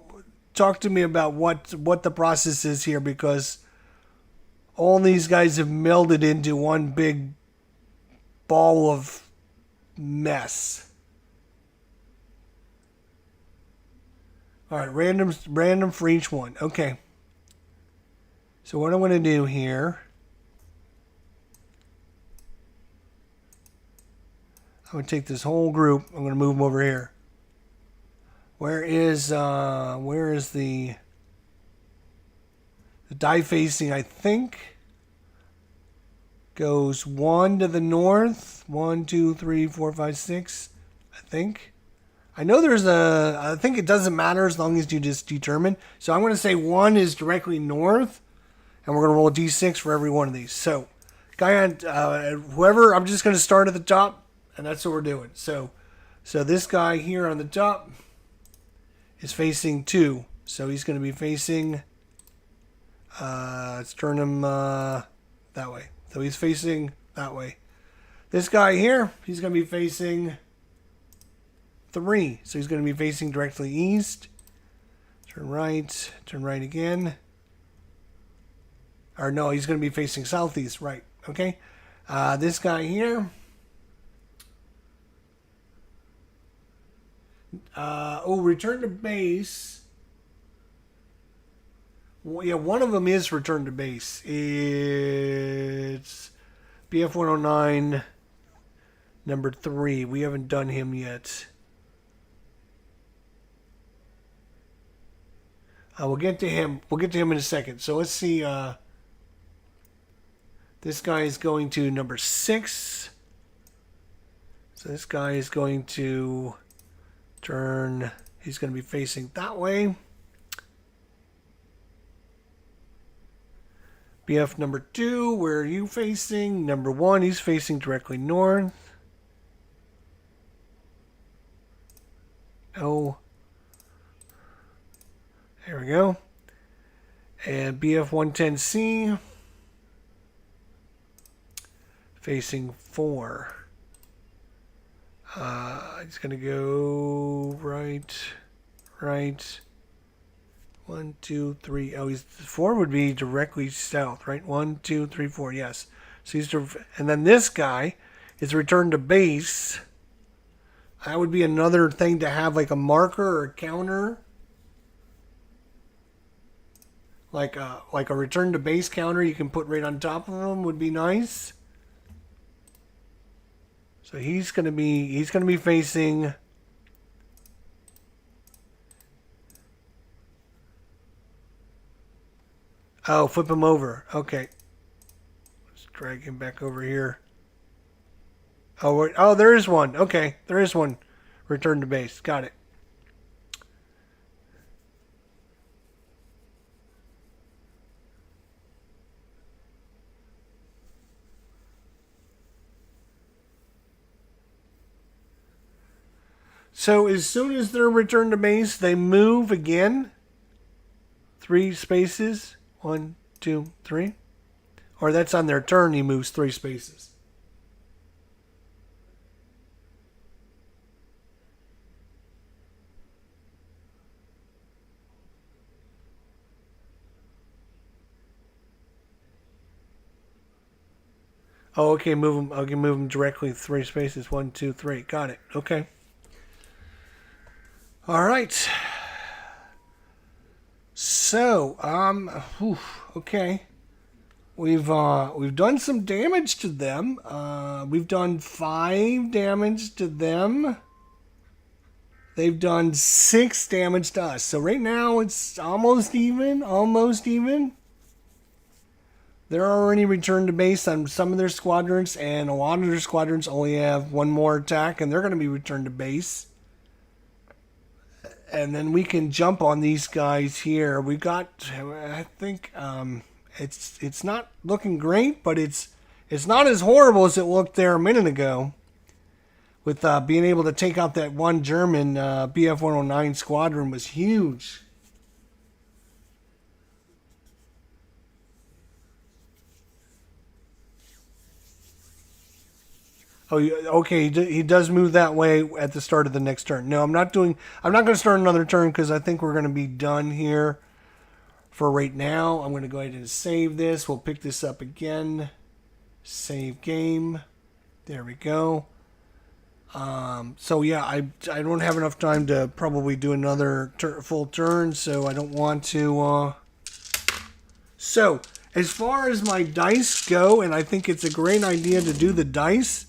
Talk to me about what the process is here, because all these guys have melded into one big ball of mess. All right, random for each one. Okay. So what I'm going to do here, I'm going to take this whole group. I'm going to move them over here. Where is the The die facing, I think, goes 1 to the north. 1, 2, 3, 4, 5, 6. I think. I know there's a... I think it doesn't matter as long as you just determine. So I'm going to say 1 is directly north. And we're going to roll a d6 for every one of these. So, guy on... whoever... I'm just going to start at the top. And that's what we're doing. So this guy here on the top is facing 2. So he's going to be facing... let's turn him that way. So he's facing that way. This guy here, he's going to be facing 3. So he's going to be facing directly east. Turn right again. Or no, he's going to be facing southeast, right. Okay. This guy here. Return to base. Well, yeah, one of them is return to base. It's BF 109, number 3. We haven't done him yet. We'll get to him. We'll get to him in a second. So let's see. This guy is going to number 6. So this guy is going to turn. He's going to be facing that way. BF number 2, where are you facing? Number 1, he's facing directly north. Oh. There we go. And BF 110C facing 4. He's going to go right. 1, 2, 3. Oh, 4 would be directly south, right? 1, 2, 3, 4. Yes. So and then this guy is returned to base. That would be another thing to have, like a marker or a counter, like a return to base counter you can put right on top of him would be nice. So he's gonna be facing. Oh, flip him over. Okay. Let's drag him back over here. Oh, there is one. Okay, there is one. Return to base. Got it. So as soon as they're returned to base, they move again. 3 spaces. 1, 2, 3. Or that's on their turn, he moves 3 spaces. Oh, okay, move him. I can move him directly 3 spaces. 1, 2, 3. Got it. Okay. All right. So, okay. We've done some damage to them. We've done 5 damage to them. They've done 6 damage to us. So right now it's almost even. They're already returned to base on some of their squadrons, and a lot of their squadrons only have 1 more attack, and they're going to be returned to base. And then we can jump on these guys here. We got, I think, it's not looking great, but it's not as horrible as it looked there a minute ago. With being able to take out that one German BF 109 squadron was huge. Oh, okay. He does move that way at the start of the next turn. No, I'm not going to start another turn because I think we're going to be done here for right now. I'm going to go ahead and save this. We'll pick this up again. Save game. There we go. So yeah, I don't have enough time to probably do another full turn, so I don't want to. So as far as my dice go, and I think it's a great idea to do the dice.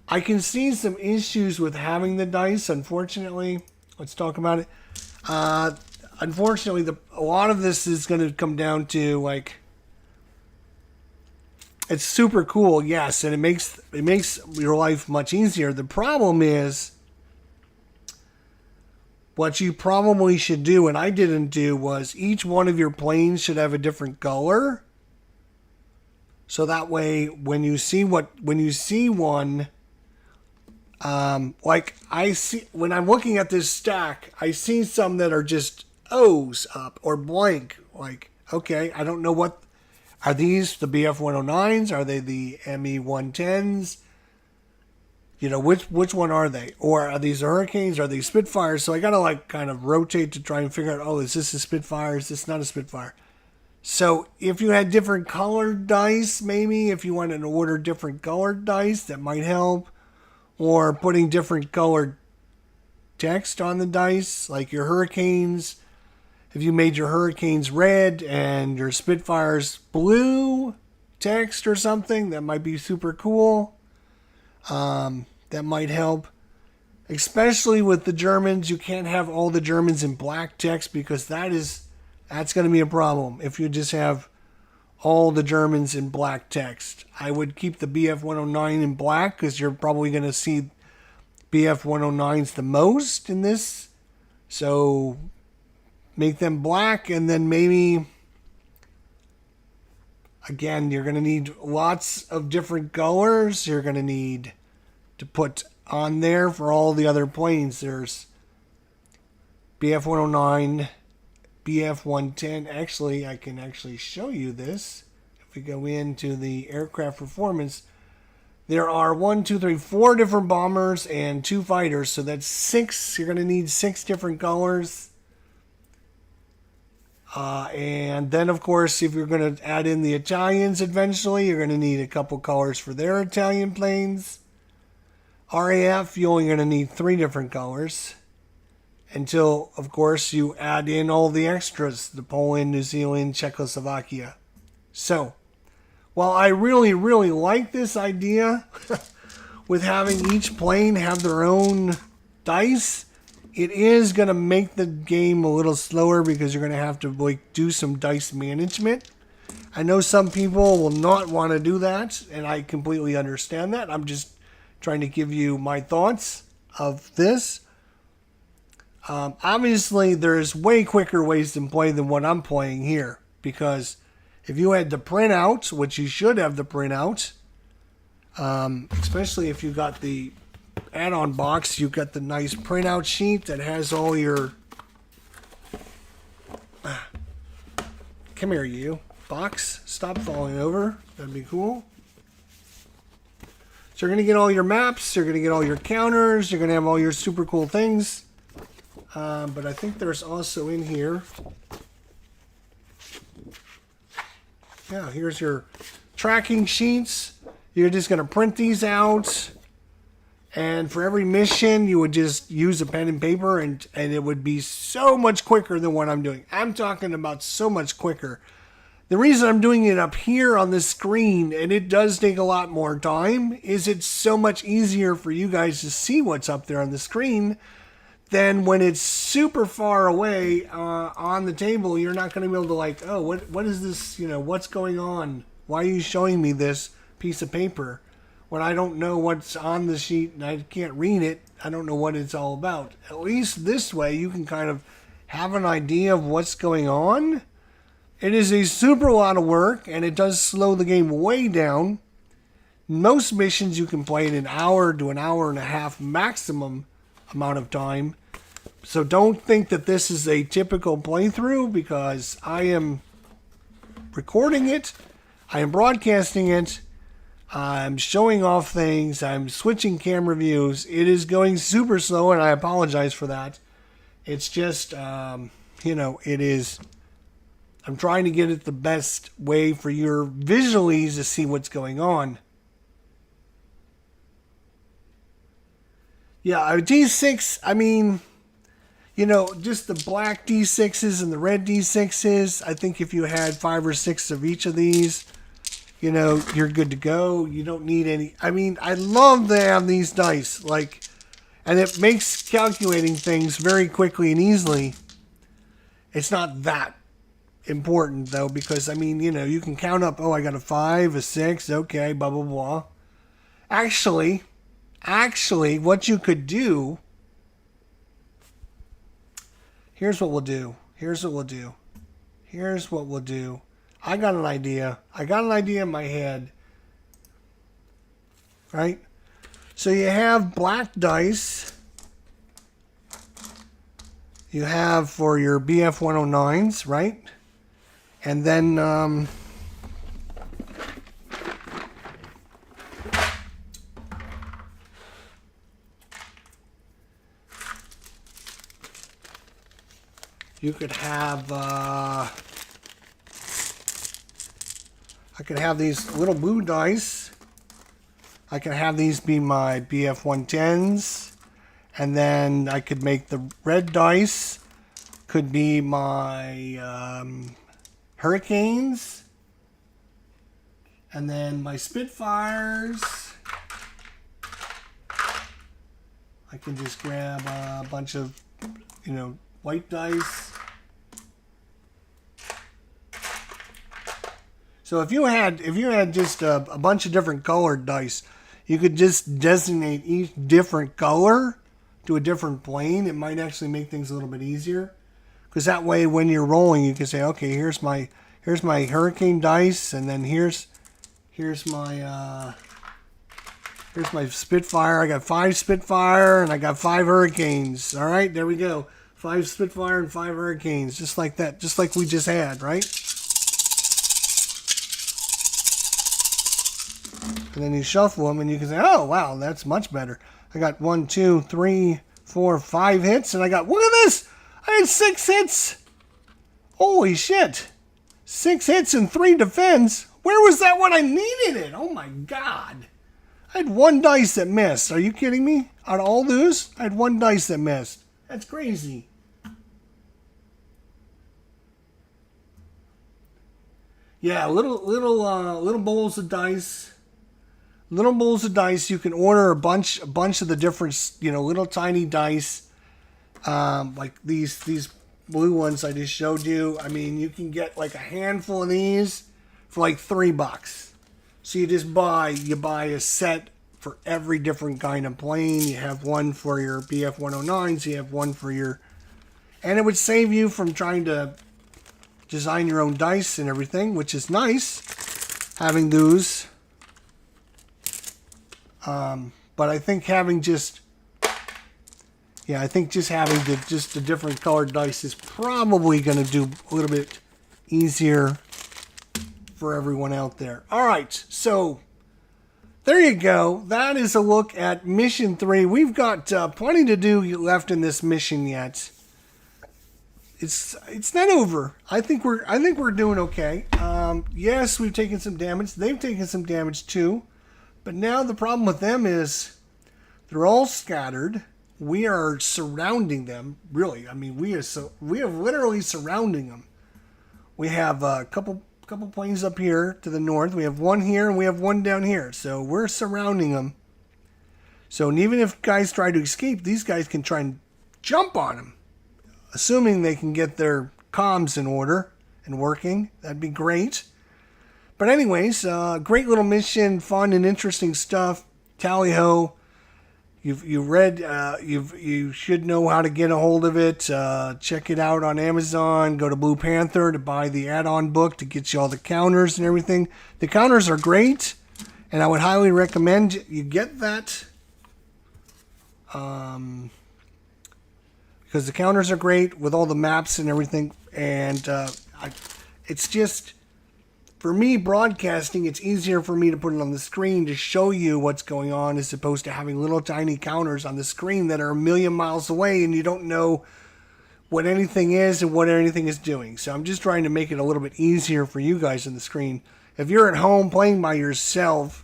I can see some issues with having the dice, unfortunately. Let's talk about it. unfortunately, a lot of this is going to come down to, like, it's super cool, yes, and it makes your life much easier. The problem is, what you probably should do, and I didn't do, was each one of your planes should have a different color. So that way, when you see one, like I see, when I'm looking at this stack, I see some that are just O's up or blank. Like, okay, I don't know what, are these the BF-109s? Are they the ME-110s? You know, which one are they? Or are these the Hurricanes? Are these Spitfires? So I got to like kind of rotate to try and figure out, oh, is this a Spitfire? Is this not a Spitfire? So if you had different colored dice, maybe if you wanted to order different colored dice, that might help. Or putting different colored text on the dice, like your Hurricanes. If you made your Hurricanes red and your Spitfires blue text or something, that might be super cool. That might help. Especially with the Germans, you can't have all the Germans in black text because that's going to be a problem if you just have all the Germans in black text. I would keep the BF-109 in black because you're probably going to see BF-109s the most in this. So make them black, and then maybe, again, you're going to need lots of different colors. You're going to need to put on there for all the other planes. There's BF-109, BF-110. Actually, I can actually show you this. If we go into the aircraft performance, there are 4 different bombers and 2 fighters. So that's 6. You're going to need 6 different colors. And then, of course, if you're going to add in the Italians eventually, you're going to need a couple colors for their Italian planes. RAF, you're only going to need 3 different colors. Until, of course, you add in all the extras, the Poland, New Zealand, Czechoslovakia. So, while I really, really like this idea with having each plane have their own dice, it is going to make the game a little slower because you're going to have to like do some dice management. I know some people will not want to do that, and I completely understand that. I'm just trying to give you my thoughts of this. Obviously, there's way quicker ways to play than what I'm playing here, because if you had the printout, which you should have the printout, especially if you got the add-on box, you've got the nice printout sheet that has all your... Come here, you. Box, stop falling over. That'd be cool. So you're going to get all your maps, you're going to get all your counters, you're going to have all your super cool things. But I think there's also in here... Yeah, here's your tracking sheets. You're just going to print these out. And for every mission, you would just use a pen and paper, and it would be so much quicker than what I'm doing. I'm talking about so much quicker. The reason I'm doing it up here on the screen, and it does take a lot more time, is it's so much easier for you guys to see what's up there on the screen than when it's super far away on the table. You're not going to be able to like, oh, what is this, what's going on? Why are you showing me this piece of paper? When I don't know what's on the sheet and I can't read it, I don't know what it's all about. At least this way you can kind of have an idea of what's going on. It is a super lot of work, and it does slow the game way down. Most missions you can play in an hour to an hour and a half maximum amount of time. So don't think that this is a typical playthrough, because I am recording it, I am broadcasting it, I'm showing off things, I'm switching camera views. It is going super slow, and I apologize for that. It's just, it is... I'm trying to get it the best way for your visualies to see what's going on. Yeah, a D6, I mean, just the black D6s and the red D6s. I think if you had 5 or 6 of each of these, you're good to go. You don't need any. I mean, I love to have these dice, and it makes calculating things very quickly and easily. It's not that important though, because I mean, you know, you can count up, oh, I got a 5, a 6, okay, blah blah blah. Actually, what you could do, here's what we'll do. I got an idea in my head. Right? So you have black dice. You have for your BF 109s, right? And then you could have I could have these little blue dice. I can have these be my BF 110s, and then I could make the red dice could be my Hurricanes, and then my Spitfires. I can just grab a bunch of, you know, white dice. So if you had just a bunch of different colored dice, you could just designate each different color to a different plane. It might actually make things a little bit easier, because that way when you're rolling, you can say, okay, here's my Hurricane dice, and then here's my Spitfire. I got 5 Spitfire and I got 5 Hurricanes. All right, there we go. 5 Spitfire and 5 Hurricanes, just like that, just like we just had, right? And then you shuffle them, and you can say, oh, wow, that's much better. I got 1, 2, 3, 4, 5 hits, and I got, look at this! I had 6 hits! Holy shit! 6 hits and 3 defense? Where was that when I needed it? Oh my god! I had 1 dice that missed. Are you kidding me? Out of all those, I had 1 dice that missed. That's crazy. Yeah, little bowls of dice. Little bowls of dice. You can order a bunch of the different, you know, little tiny dice, like these blue ones I just showed you. I mean, you can get like a handful of these for like $3. So you just buy a set for every different kind of plane. You have one for your BF 109s. You have one for your, and it would save you from trying to design your own dice and everything, which is nice having those. But I think having just having the different colored dice is probably going to do a little bit easier for everyone out there. All right, so there you go. That is a look at Mission 3. We've got plenty to do left in this mission yet. It's not over. I think we're doing okay. Yes, we've taken some damage. They've taken some damage too. But now the problem with them is they're all scattered. We are surrounding them. Really, I mean, we are literally surrounding them. We have a couple planes up here to the north. We have one here and we have one down here. So we're surrounding them. So and even if guys try to escape, these guys can try and jump on them, assuming they can get their comms in order and working. That'd be great. But anyways, great little mission, fun and interesting stuff. Tally ho! You read, you should know how to get a hold of it. Check it out on Amazon. Go to Blue Panther to buy the add-on book to get you all the counters and everything. The counters are great, and I would highly recommend you get that. Because the counters are great with all the maps and everything, and it's just. For me, broadcasting, it's easier for me to put it on the screen to show you what's going on as opposed to having little tiny counters on the screen that are a million miles away and you don't know what anything is and what anything is doing. So I'm just trying to make it a little bit easier for you guys on the screen. If you're at home playing by yourself,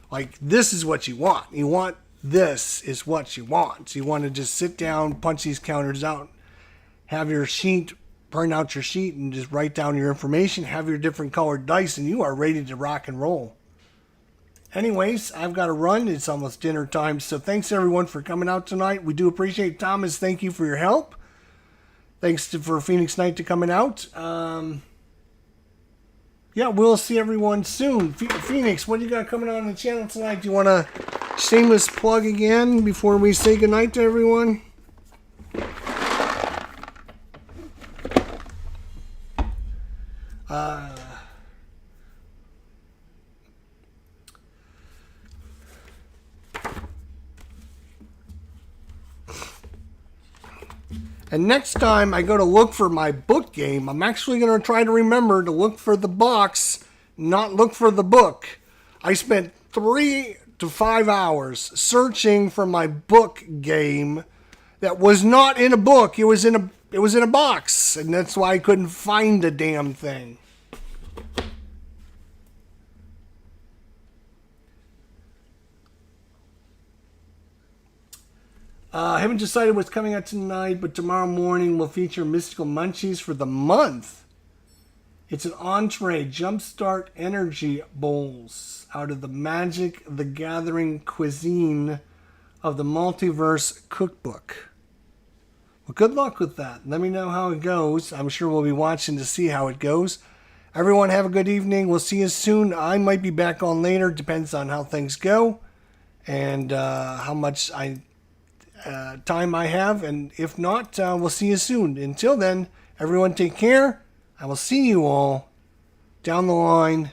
like this is what you want. This is what you want. So you want to just sit down, punch these counters out, have your sheet, print out your sheet and just write down your information, have your different colored dice, and you are ready to rock and roll. Anyways, I've got to run. It's almost dinner time. So thanks everyone for coming out tonight. We do appreciate it. Thomas, thank you for your help. Thanks for Phoenix Knight to coming out. Yeah, we'll see everyone soon. Phoenix, what do you got coming on the channel tonight? Do you want to shameless plug again before we say goodnight to everyone? And next time I go to look for my book game, I'm actually going to try to remember to look for the box, not look for the book. I spent 3 to 5 hours searching for my book game that was not in a book. It was in a box, and that's why I couldn't find the damn thing. I haven't decided what's coming out tonight, but tomorrow morning will feature Mystical Munchies for the month. It's an entree jumpstart energy bowls out of the Magic the Gathering cuisine of the Multiverse Cookbook. Well, good luck with that. Let me know how it goes. I'm sure we'll be watching to see how it goes. Everyone have a good evening. We'll see you soon. I might be back on later. Depends on how things go and how much time I have, and if not, we'll see you soon. Until then, everyone take care. I will see you all down the line. Bye.